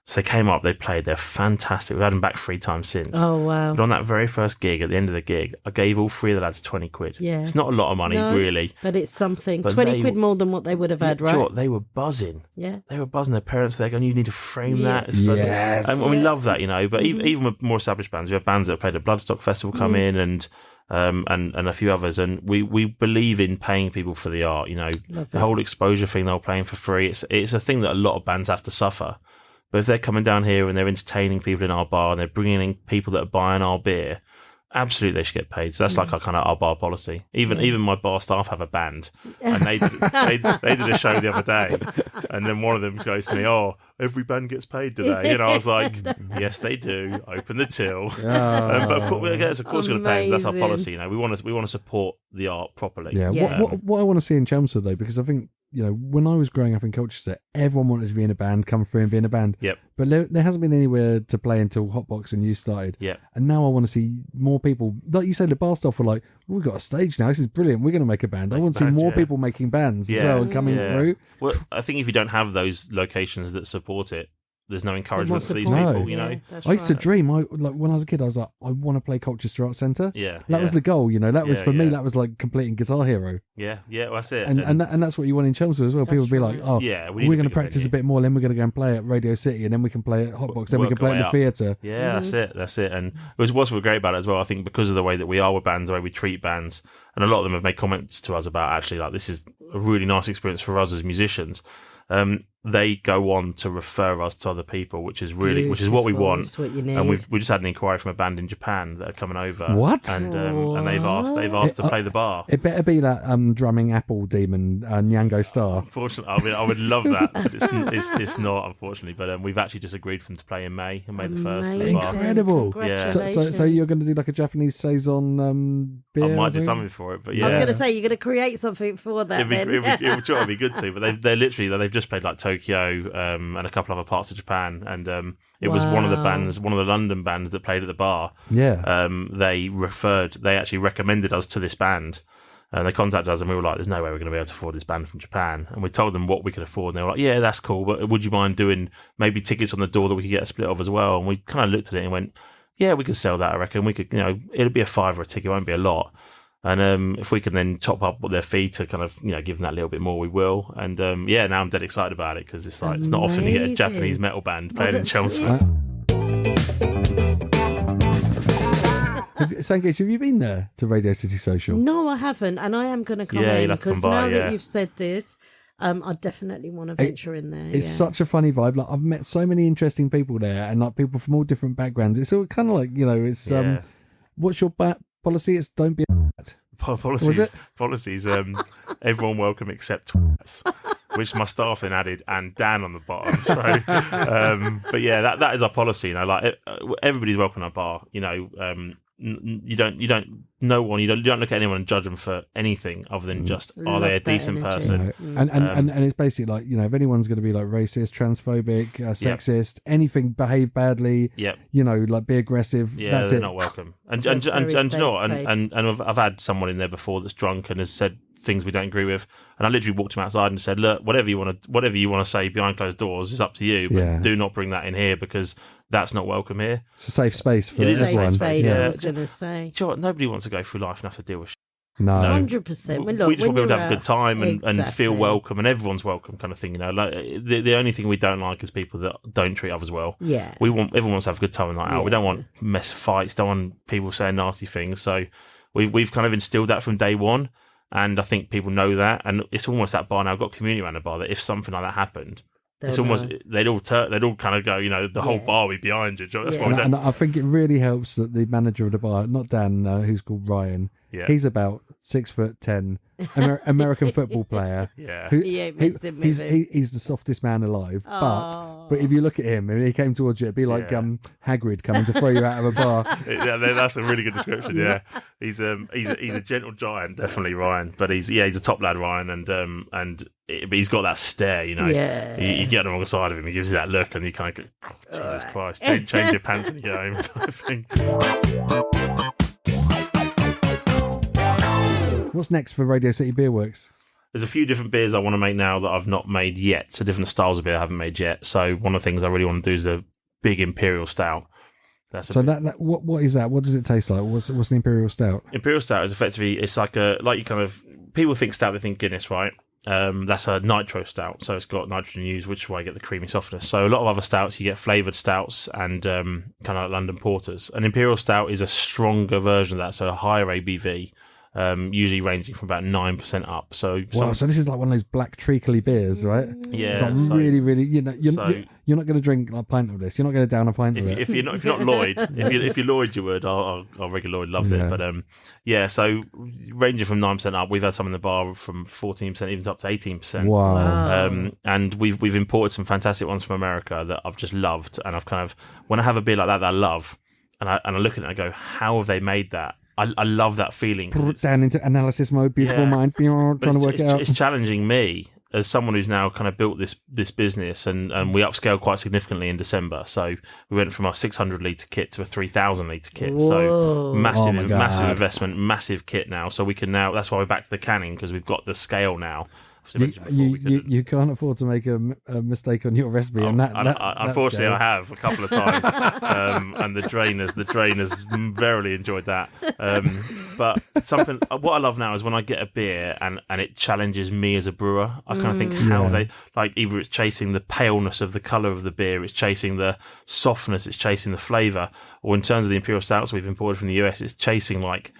[SPEAKER 2] So they came up, they played, they're fantastic. We've had them back 3 times since.
[SPEAKER 3] Oh, wow.
[SPEAKER 2] But on that very first gig, at the end of the gig, I gave all 3 of the lads 20 quid.
[SPEAKER 3] Yeah.
[SPEAKER 2] It's not a lot of money, really.
[SPEAKER 3] But it's something.
[SPEAKER 2] But
[SPEAKER 3] 20 quid more than what they would have had, right?
[SPEAKER 2] Sure, they were buzzing.
[SPEAKER 3] Yeah.
[SPEAKER 2] They were buzzing. Their parents, they're going, you need to frame that. It's
[SPEAKER 1] yes.
[SPEAKER 2] And we love that, But even with more established bands, we have bands that have played at Bloodstock Festival come in and a few others, and we believe in paying people for the art. The whole exposure thing, they're playing for free. It's a thing that a lot of bands have to suffer. But if they're coming down here and they're entertaining people in our bar and they're bringing in people that are buying our beer, absolutely they should get paid. So that's like our bar policy. Even my bar staff have a band, and they did a show the other day, and then one of them goes to me, "Oh, every band gets paid today." I was like, "Yes, they do. Open the till." But of course, we're going to pay them. That's our policy. We want to support the art properly.
[SPEAKER 1] Yeah. What I want to see in Chelmsford though, because I think when I was growing up in Colchester, everyone wanted to be in a band, come through and be in a band.
[SPEAKER 2] Yep.
[SPEAKER 1] But there hasn't been anywhere to play until Hotbox and you started.
[SPEAKER 2] Yeah.
[SPEAKER 1] And now I want to see more people. Like you said, the bar staff were like, we've got a stage now. This is brilliant. We're going to make a band. I want to see more people making bands as well and coming through.
[SPEAKER 2] Well, I think if you don't have those locations that support it, there's no encouragement for these people,
[SPEAKER 1] I used to dream. When I was a kid, I was like, I want to play Colchester Arts Centre. That was the goal. That was for me. That was like completing Guitar Hero.
[SPEAKER 2] Yeah, well, that's it.
[SPEAKER 1] And that's what you want in Chelmsford as well. People would be like, oh, we're going to practice a bit more. Then we're going to go and play at Radio City, and then we can play at Hotbox. Then we can play in the theatre.
[SPEAKER 2] Yeah, that's it. And what's great about it as well, I think, because of the way that we are with bands, the way we treat bands. And a lot of them have made comments to us about actually like this is a really nice experience for us as musicians. They go on to refer us to other people, which is what we want.
[SPEAKER 3] It's what you need.
[SPEAKER 2] And we just had an inquiry from a band in Japan that are coming over.
[SPEAKER 1] What?
[SPEAKER 2] And they've asked to play the bar.
[SPEAKER 1] It better be that drumming Apple demon, Nyango Star.
[SPEAKER 2] Unfortunately, I mean, I would love that, but it's not, unfortunately. But we've actually just agreed for them to play in May, the 1st. At the bar.
[SPEAKER 1] Incredible!
[SPEAKER 2] Yeah.
[SPEAKER 1] So you're going to do like a Japanese saison beer?
[SPEAKER 2] I might do something for it, but yeah.
[SPEAKER 3] I was going to say you're going to create something for that.
[SPEAKER 2] It would be good to, but they've just played like Tokyo. And a couple other parts of Japan, and it was one of the London bands that played at the bar.
[SPEAKER 1] Yeah.
[SPEAKER 2] They actually recommended us to this band, and they contacted us, and we were like, "There's no way we're going to be able to afford this band from Japan." And we told them what we could afford, and they were like, "Yeah, that's cool, but would you mind doing maybe tickets on the door that we could get a split of as well?" And we kind of looked at it and went, "Yeah, we could sell that. I reckon we could. It'll be $5 a ticket, it won't be a lot." And if we can then top up what their fee to kind of give them that little bit more, we will. And now I'm dead excited about it because it's like it's not often you get a Japanese metal band playing in Chelmsford.
[SPEAKER 1] Sangage, have you been there to Radio City Social?
[SPEAKER 3] No, I haven't, and I am going to come in because now that you've said this, I definitely want to venture in there.
[SPEAKER 1] It's such a funny vibe. Like I've met so many interesting people there, and like people from all different backgrounds. It's all kind of like it's what's your policy? It's don't be
[SPEAKER 2] policies. Everyone welcome except twats, which my staff then added, and Dan on the bottom. So, but yeah, that is our policy. Like everybody's welcome at our bar. You don't look at anyone and judge them for anything other than just are they a decent person.
[SPEAKER 1] And it's basically like if anyone's going to be like racist, transphobic, sexist, anything, behave badly, like be aggressive, that's
[SPEAKER 2] they're not welcome. And you know what? And I've had someone in there before that's drunk and has said things we don't agree with, and I literally walked him outside and said, look, whatever you want to say behind closed doors is up to you, but do not bring that in here because that's not welcome here.
[SPEAKER 1] It's a safe space for
[SPEAKER 3] everyone.
[SPEAKER 1] Safe
[SPEAKER 3] space, I was going to say.
[SPEAKER 2] Do you know what? Nobody wants to go through life and have to deal with shit.
[SPEAKER 1] No,
[SPEAKER 3] 100%.
[SPEAKER 2] We just want people to have a good time and feel welcome, and everyone's welcome, kind of thing. Like the only thing we don't like is people that don't treat others well.
[SPEAKER 3] Yeah,
[SPEAKER 2] everyone wants to have a good time and night out. We don't want mess fights. Don't want people saying nasty things. So we've kind of instilled that from day one, and I think people know that. And it's almost that bar now. I've got a community around the bar that if something like that happened, it's almost they'd all kind of go, the whole bar will be behind you. That's why
[SPEAKER 1] and I think it really helps that the manager of the bar, not Dan, who's called Ryan, he's about 6'10", American football player.
[SPEAKER 2] Yeah,
[SPEAKER 1] he's the softest man alive. But if you look at him and he came towards you, it'd be like Hagrid coming to throw you out of a bar.
[SPEAKER 2] That's a really good description. Yeah, he's a gentle giant, definitely, Ryan. But he's a top lad, Ryan, but he's got that stare. You get on the wrong side of him, he gives you that look, and you kind of go, oh, Jesus Christ, change your pants when you get home, type of thing.
[SPEAKER 1] What's next for Radio City Beer Works?
[SPEAKER 2] There's a few different beers I want to make now that I've not made yet. So different styles of beer I haven't made yet. So one of the things I really want to do is the big Imperial Stout.
[SPEAKER 1] What is that? What does it taste like? What's an Imperial Stout?
[SPEAKER 2] Imperial Stout is effectively, it's like you kind of, people think stout, they think Guinness, right? That's a nitro stout, so it's got nitrogen used, which is why you get the creamy softness. So a lot of other stouts, you get flavoured stouts and kind of like London porters. An Imperial Stout is a stronger version of that, so a higher ABV. Usually ranging from about 9% up. So
[SPEAKER 1] this is like one of those black treacly beers, right?
[SPEAKER 2] Yeah,
[SPEAKER 1] it's like really, really. You're not going to drink a pint of this. You're not going to down a pint of it.
[SPEAKER 2] If you're not Lloyd, if you're Lloyd, you would. Our regular Lloyd loves it. But so ranging from 9% up, we've had some in the bar from 14% even up to 18%.
[SPEAKER 1] Wow.
[SPEAKER 2] And we've imported some fantastic ones from America that I've just loved, and I've kind of, when I have a beer like that I love, and I look at it and I go, how have they made that? I love that feeling.
[SPEAKER 1] Put it down into analysis mode, beautiful mind, trying to work it out.
[SPEAKER 2] It's challenging me as someone who's now kind of built this business, and we upscaled quite significantly in December. So we went from our 600 litre kit to a 3,000 litre kit.
[SPEAKER 3] Whoa.
[SPEAKER 2] So massive investment, massive kit now. So we can now, that's why we're back to the canning, because we've got the scale now.
[SPEAKER 1] You can't afford to make a mistake on your recipe, and
[SPEAKER 2] unfortunately I have a couple of times, and the drain has verily enjoyed that. But something what I love now is when I get a beer and it challenges me as a brewer. I kind of think how they, like, either it's chasing the paleness of the colour of the beer, it's chasing the softness, it's chasing the flavour, or in terms of the Imperial Stouts we've imported from the US, it's chasing like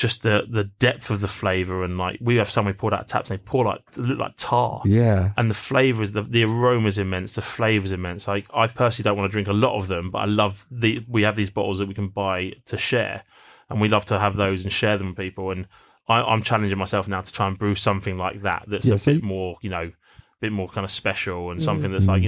[SPEAKER 2] just the depth of the flavour, and like we have some we poured out of taps and they look like tar.
[SPEAKER 1] Yeah.
[SPEAKER 2] And the flavours, the aroma's immense, the flavour's immense. Like I personally don't want to drink a lot of them, but I love we have these bottles that we can buy to share, and we love to have those and share them with people. And I'm challenging myself now to try and brew something like that's a bit more, bit more kind of special, and something that's like,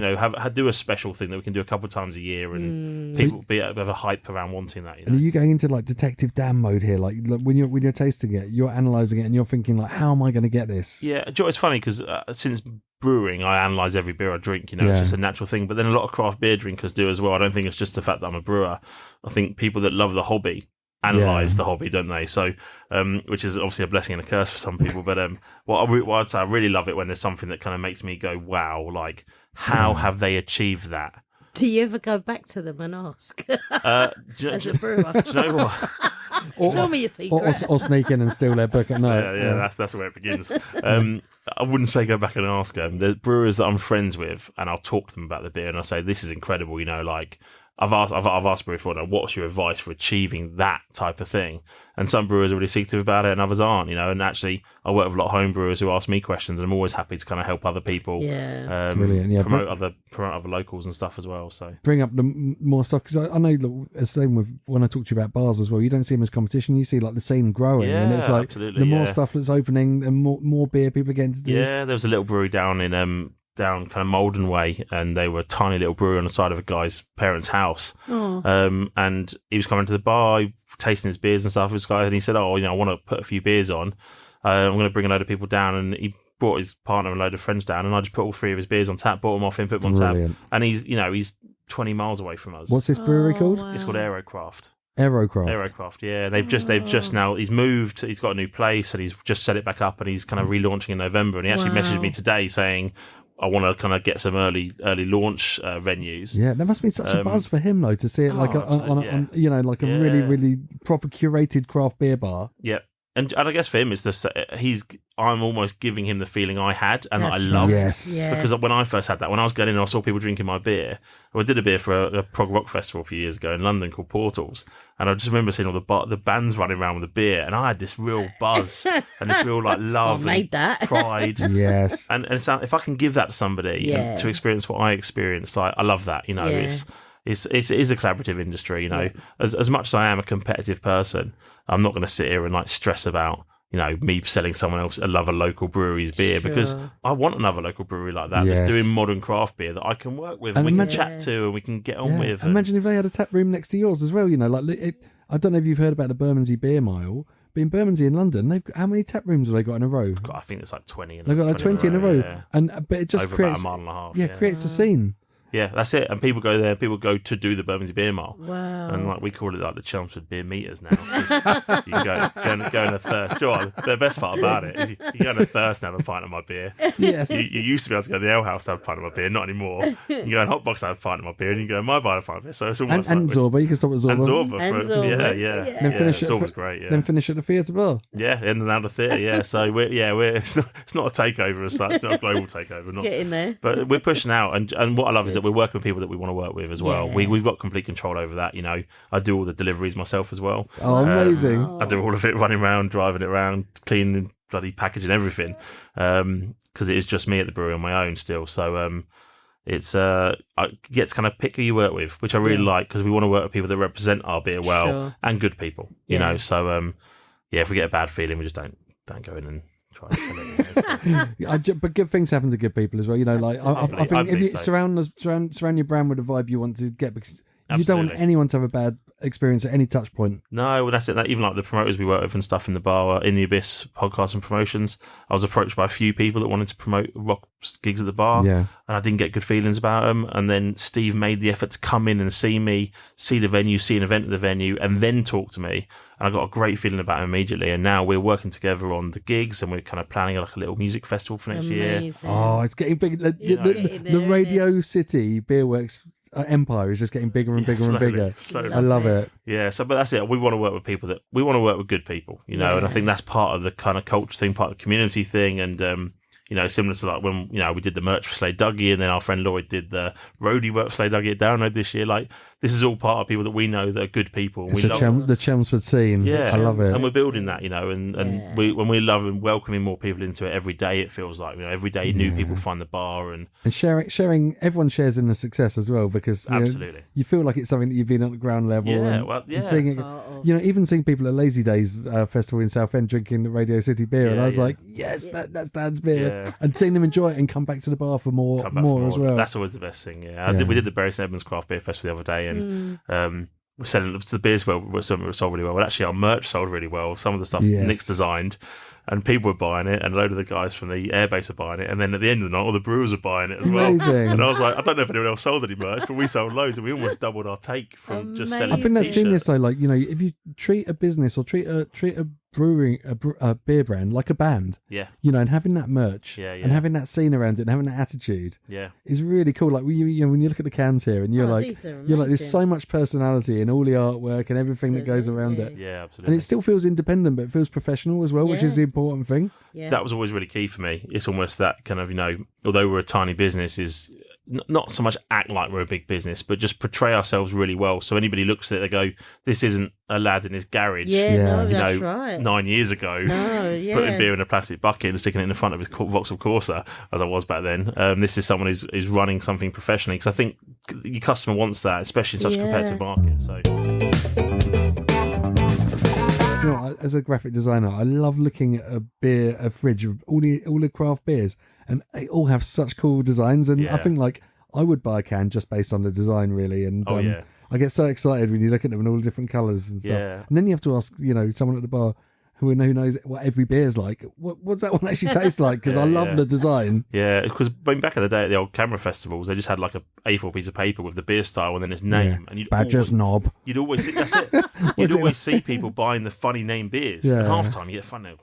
[SPEAKER 2] do a special thing that we can do a couple of times a year, and people have a hype around wanting that.
[SPEAKER 1] And are you going into like Detective Dan mode here? Like when you're tasting it, you're analysing it, and you're thinking like, how am I going to get this?
[SPEAKER 2] Yeah, it's funny because since brewing, I analyse every beer I drink. It's just a natural thing. But then a lot of craft beer drinkers do as well. I don't think it's just the fact that I'm a brewer. I think people that love the hobby analyze the hobby, don't they? So, which is obviously a blessing and a curse for some people. But what I'd say, I really love it when there's something that kind of makes me go, "Wow!" Like, how have they achieved that?
[SPEAKER 3] Do you ever go back to them and ask? As a brewer,
[SPEAKER 2] do you know what?
[SPEAKER 3] Tell me your secret.
[SPEAKER 1] Or sneak in and steal their book at night.
[SPEAKER 2] Yeah, that's where it begins. I wouldn't say go back and ask them. The brewers that I'm friends with, and I'll talk to them about the beer, and I'll say, "This is incredible." Like. I've asked before, what's your advice for achieving that type of thing? And some brewers are really secretive about it, and others aren't. And actually, I work with a lot of home brewers who ask me questions, and I'm always happy to kind of help other people.
[SPEAKER 1] Brilliant. Yeah,
[SPEAKER 2] promote other locals and stuff as well. So
[SPEAKER 1] bring up the more stuff, because I know the same with when I talk to you about bars as well. You don't see them as competition; you see like the scene growing, and it's like the more stuff that's opening, the more beer people are getting to do.
[SPEAKER 2] Yeah, there was a little brewery down kind of Malden way, and they were a tiny little brewery on the side of a guy's parents' house. And he was coming to the bar, tasting his beers and stuff. This guy, and he said, I want to put a few beers on. I'm going to bring a load of people down. And he brought his partner and a load of friends down, and I just put all 3 of his beers on tap, bought them off him, put them on tap. And he's 20 miles away from us.
[SPEAKER 1] What's this brewery called?
[SPEAKER 3] Wow.
[SPEAKER 2] It's called Aerograft.
[SPEAKER 1] Aerograft,
[SPEAKER 2] yeah. They've just now, he's moved, he's got a new place, and he's just set it back up, and he's kind of relaunching in November. And he actually messaged me today saying, I want to kind of get some early launch venues.
[SPEAKER 1] Yeah, there must be such a buzz for him though to see it like on really, really proper curated craft beer bar.
[SPEAKER 2] Yeah, and I guess for him it's I'm almost giving him the feeling I had and that I loved.
[SPEAKER 1] Yes.
[SPEAKER 3] Yeah.
[SPEAKER 2] Because when I first had that, when I was going in, I saw people drinking my beer. I did a beer for a prog rock festival a few years ago in London called Portals, and I just remember seeing all the bands running around with the beer, and I had this real buzz and this real like love and pride.
[SPEAKER 1] Yes.
[SPEAKER 2] And if I can give that to somebody and to experience what I experienced, like I love that. It is a collaborative industry. As much as I am a competitive person, I'm not going to sit here and like stress about me selling someone else another local brewery's beer, because I want another local brewery like that that's doing modern craft beer that I can work with and we can chat to and we can get on with.
[SPEAKER 1] Imagine if they had a tap room next to yours as well. I don't know if you've heard about the Bermondsey Beer Mile, but in Bermondsey in London, how many tap rooms have they got in a row?
[SPEAKER 2] I think it's like 20.
[SPEAKER 1] They've got like 20 in a row,
[SPEAKER 2] yeah.
[SPEAKER 1] But it just
[SPEAKER 2] over
[SPEAKER 1] creates
[SPEAKER 2] about a mile and a half.
[SPEAKER 1] Yeah, creates a scene.
[SPEAKER 2] Yeah, that's it. And people go there. People go to do the Bermondsey Beer Mile.
[SPEAKER 3] Wow.
[SPEAKER 2] And like we call it like the Chelmsford Beer Meters now. You can go in a thirst. The best part about it is you go in a thirst and have a pint of my beer.
[SPEAKER 1] Yes.
[SPEAKER 2] You used to be able to go to the ale house to have a pint of my beer, not anymore. You go in Hotbox to have a pint of my beer, and you go in my bar to have a pint of beer. So it's almost
[SPEAKER 1] and Zorba, you can stop at Zorba.
[SPEAKER 2] And Zorba. Yeah.
[SPEAKER 1] Then finish
[SPEAKER 2] Zorba's great. Yeah.
[SPEAKER 1] Then finish at the theatre bar.
[SPEAKER 2] Yeah, in and out of the theatre. Yeah. So it's not a takeover as such, not a global takeover.
[SPEAKER 3] Get in there.
[SPEAKER 2] But we're pushing out, and what I love is that we're working with people that we want to work with as well.
[SPEAKER 3] Yeah.
[SPEAKER 2] We've got complete control over that. I do all the deliveries myself as well.
[SPEAKER 1] Oh, amazing!
[SPEAKER 2] I do all of it, running around, driving it around, cleaning, bloody packaging everything. Because it is just me at the brewery on my own still. So I get to kind of pick who you work with, which I really like, because we want to work with people that represent our beer well and good people. So if we get a bad feeling, we just don't go in and try to sell it.
[SPEAKER 1] But good things happen to good people as well. I think if you surround your brand with the vibe you want to get, because you don't want anyone to have a bad experience at any touch point.
[SPEAKER 2] No, well, that's it. Even like the promoters we work with and stuff in the bar, in the Abyss podcast and promotions, I was approached by a few people that wanted to promote rock gigs at the bar, and I didn't get good feelings about them. And then Steve made the effort to come in and see me, see the venue, see an event at the venue, and then talk to me. And I got a great feeling about him immediately. And now we're working together on the gigs, and we're kind of planning like a little music festival for next year.
[SPEAKER 1] Oh, it's getting big. The Radio City Beerworks empire is just getting bigger and bigger and bigger. I love it.
[SPEAKER 2] Yeah, but that's it. We want to work with people we want to work with good people, and I think that's part of the kind of culture thing, part of the community thing, and similar to like when we did the merch for Slade Dougie, and then our friend Lloyd did the roadie work for Slade Dougie at Download this year. Like, this is all part of people that we know that are good people.
[SPEAKER 1] It's the Chelmsford scene.
[SPEAKER 2] Yeah,
[SPEAKER 1] I love it,
[SPEAKER 2] and we're building that, and we love and welcoming more people into it every day. It feels like every day new people find the bar and
[SPEAKER 1] sharing. Everyone shares in the success as well, because
[SPEAKER 2] absolutely
[SPEAKER 1] you feel like it's something that you've been at the ground level. And seeing it, even seeing people at Lazy Days Festival in Southend drinking the Radio City beer, and I was like, yes, that's Dan's beer, and seeing them enjoy it and come back to the bar for more as well.
[SPEAKER 2] That's always the best thing. We did the Bury St Edmunds Craft Beer Festival the other day, and we're selling the beers sold really well. Well, actually, our merch sold really well. Some of the stuff Nick's designed, and people were buying it, and a load of the guys from the airbase were buying it, and then at the end of the night, all the brewers were buying it as well.
[SPEAKER 1] Amazing.
[SPEAKER 2] And I was like, I don't know if anyone else sold any merch, but we sold loads, and we almost doubled our take from just selling.
[SPEAKER 1] I think that's
[SPEAKER 2] t-shirts.
[SPEAKER 1] genius though. Like, if you treat a business or treat a brewery, a beer brand like a band, and having that merch, and having that scene around it, and having that attitude, is really cool. Like when you look at the cans here, and you're like, there's so much personality in all the artwork and everything that goes around it.
[SPEAKER 2] Yeah, absolutely.
[SPEAKER 1] And it still feels independent, but it feels professional as well, which is the important thing.
[SPEAKER 3] Yeah.
[SPEAKER 2] That was always really key for me. It's almost that kind of, although we're a tiny business, is not so much act like we're a big business, but just portray ourselves really well. So anybody looks at it, they go, this isn't a lad in his garage.
[SPEAKER 3] That's right.
[SPEAKER 2] 9 years ago, putting beer in a plastic bucket and sticking it in the front of his Vauxhall Corsa, as I was back then. This is someone who's running something professionally, because I think your customer wants that, especially in such a competitive market. So,
[SPEAKER 1] as a graphic designer, I love looking at a fridge of all the craft beers, and they all have such cool designs. And I think like I would buy a can just based on the design, really. And I get so excited when you look at them in all the different colours and stuff.
[SPEAKER 2] Yeah.
[SPEAKER 1] And then you have to ask, someone at the bar who knows what every beer is like. What's that one actually taste like? Because I love the design.
[SPEAKER 2] Yeah, because back in the day at the old camera festivals, they just had like a A4 piece of paper with the beer style and then its name. And
[SPEAKER 1] Badger's Knob.
[SPEAKER 2] You'd always see, that's it. You'd always see people buying the funny name beers. And half the time you get fun now.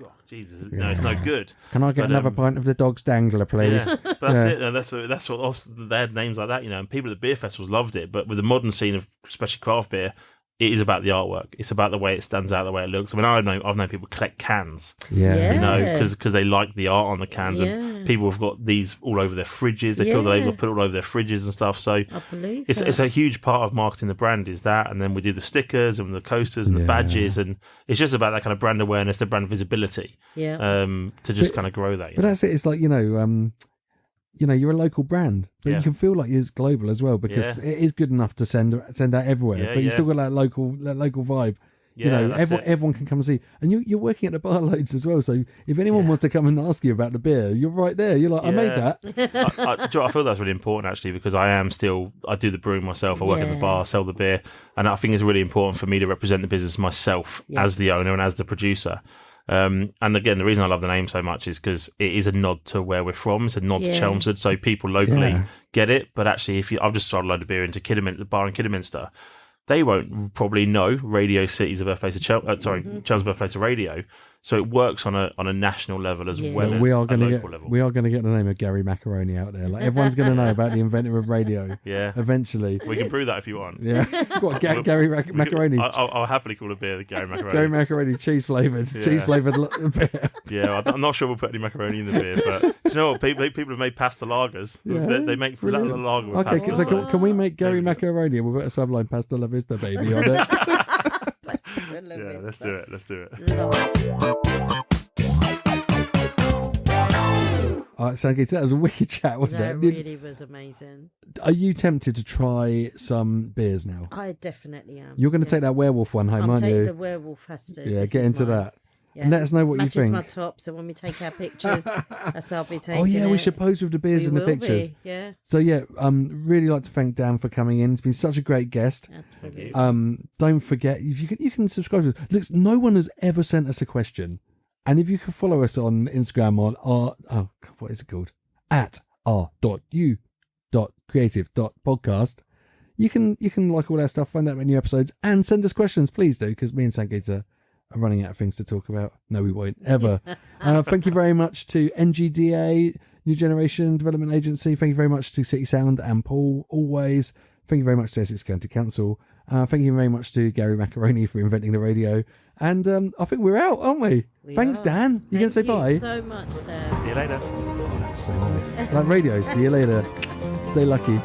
[SPEAKER 2] Oh, Jesus, no, it's no good.
[SPEAKER 1] Can I get another pint of the Dog's Dangler, please?
[SPEAKER 2] Yeah, but that's it. And that's what they had names like that, and people at the beer festivals loved it. But with the modern scene of especially craft beer, it is about the artwork. It's about the way it stands out, the way it looks. I mean, I've known people collect cans, because they like the art on the cans, and people have got these all over their fridges. They put it all over their fridges and stuff. So it's a huge part of marketing the brand is that, and then we do the stickers and the coasters and the badges, and it's just about that kind of brand awareness, the brand visibility, to just kind of grow that.
[SPEAKER 1] But that's it. It's like you're a local brand, but you can feel like it's global as well, because it is good enough to send out everywhere. But you still got that local vibe. Everyone can come and see, and you're working at the bar loads as well. So if anyone wants to come and ask you about the beer, you're right there. You're like, I made that.
[SPEAKER 2] I feel that's really important actually, because I do the brewing myself. I work at the bar, sell the beer, and I think it's really important for me to represent the business myself as the owner and as the producer. And again, the reason I love the name so much is because it is a nod to where we're from. It's a nod to Chelmsford, so people locally get it. But actually, I've just sold a load of beer into the bar in Kidderminster, they won't probably know Radio City's the birthplace of Chelmsford's birthplace of radio. So it works on a national level as well as a local level.
[SPEAKER 1] We are going to get the name of Gary Macaroni out there. Like everyone's going to know about the inventor of radio.
[SPEAKER 2] Yeah,
[SPEAKER 1] eventually
[SPEAKER 2] we can prove that if you want.
[SPEAKER 1] Yeah, what Gary Macaroni?
[SPEAKER 2] I'll happily call a beer the Gary Macaroni.
[SPEAKER 1] Gary Macaroni cheese flavored beer.
[SPEAKER 2] Yeah, I'm not sure we'll put any macaroni in the beer, but do you know what? People have made pasta lagers. Yeah, they make lager with pasta.
[SPEAKER 1] Okay, so can we make Gary Macaroni and we'll put a subline Pasta La Vista baby on it?
[SPEAKER 2] Yeah, let's do it.
[SPEAKER 1] All right, Sangeeta, that was a wicked chat, wasn't it?
[SPEAKER 3] That really was amazing.
[SPEAKER 1] Are you tempted to try some beers now?
[SPEAKER 3] I definitely am.
[SPEAKER 1] You're going to take that werewolf one home, aren't you?
[SPEAKER 3] I'll take the werewolf Hopsters.
[SPEAKER 1] Yeah, get into that. Yeah. And let us know what you think.
[SPEAKER 3] Matches my top, so when we take our pictures, that's how I'll be taking.
[SPEAKER 1] Oh yeah,
[SPEAKER 3] it.
[SPEAKER 1] We should pose with the beers and the pictures.
[SPEAKER 3] Yeah.
[SPEAKER 1] So really like to thank Dan for coming in. It's been such a great guest.
[SPEAKER 3] Absolutely.
[SPEAKER 1] Don't forget, if you can subscribe to us. Look, no one has ever sent us a question, and if you can follow us on Instagram on what is it called? @r.u.creative.podcast. You can like all our stuff, find out about new episodes, and send us questions, please do, because me and Sangeeta are running out of things to talk about. No, we won't ever. Thank you very much to NGDA, New Generation Development Agency. Thank you very much to City Sound and Paul, always. Thank you very much to Essex County Council. Thank you very much to Gary Macaroni for inventing the radio. And I think we're out, aren't we? Thanks, Dan. You going to say bye?
[SPEAKER 3] Thank you so much, Dan.
[SPEAKER 2] See you later.
[SPEAKER 1] Oh, that's so nice. Like radio. See you later. Stay lucky.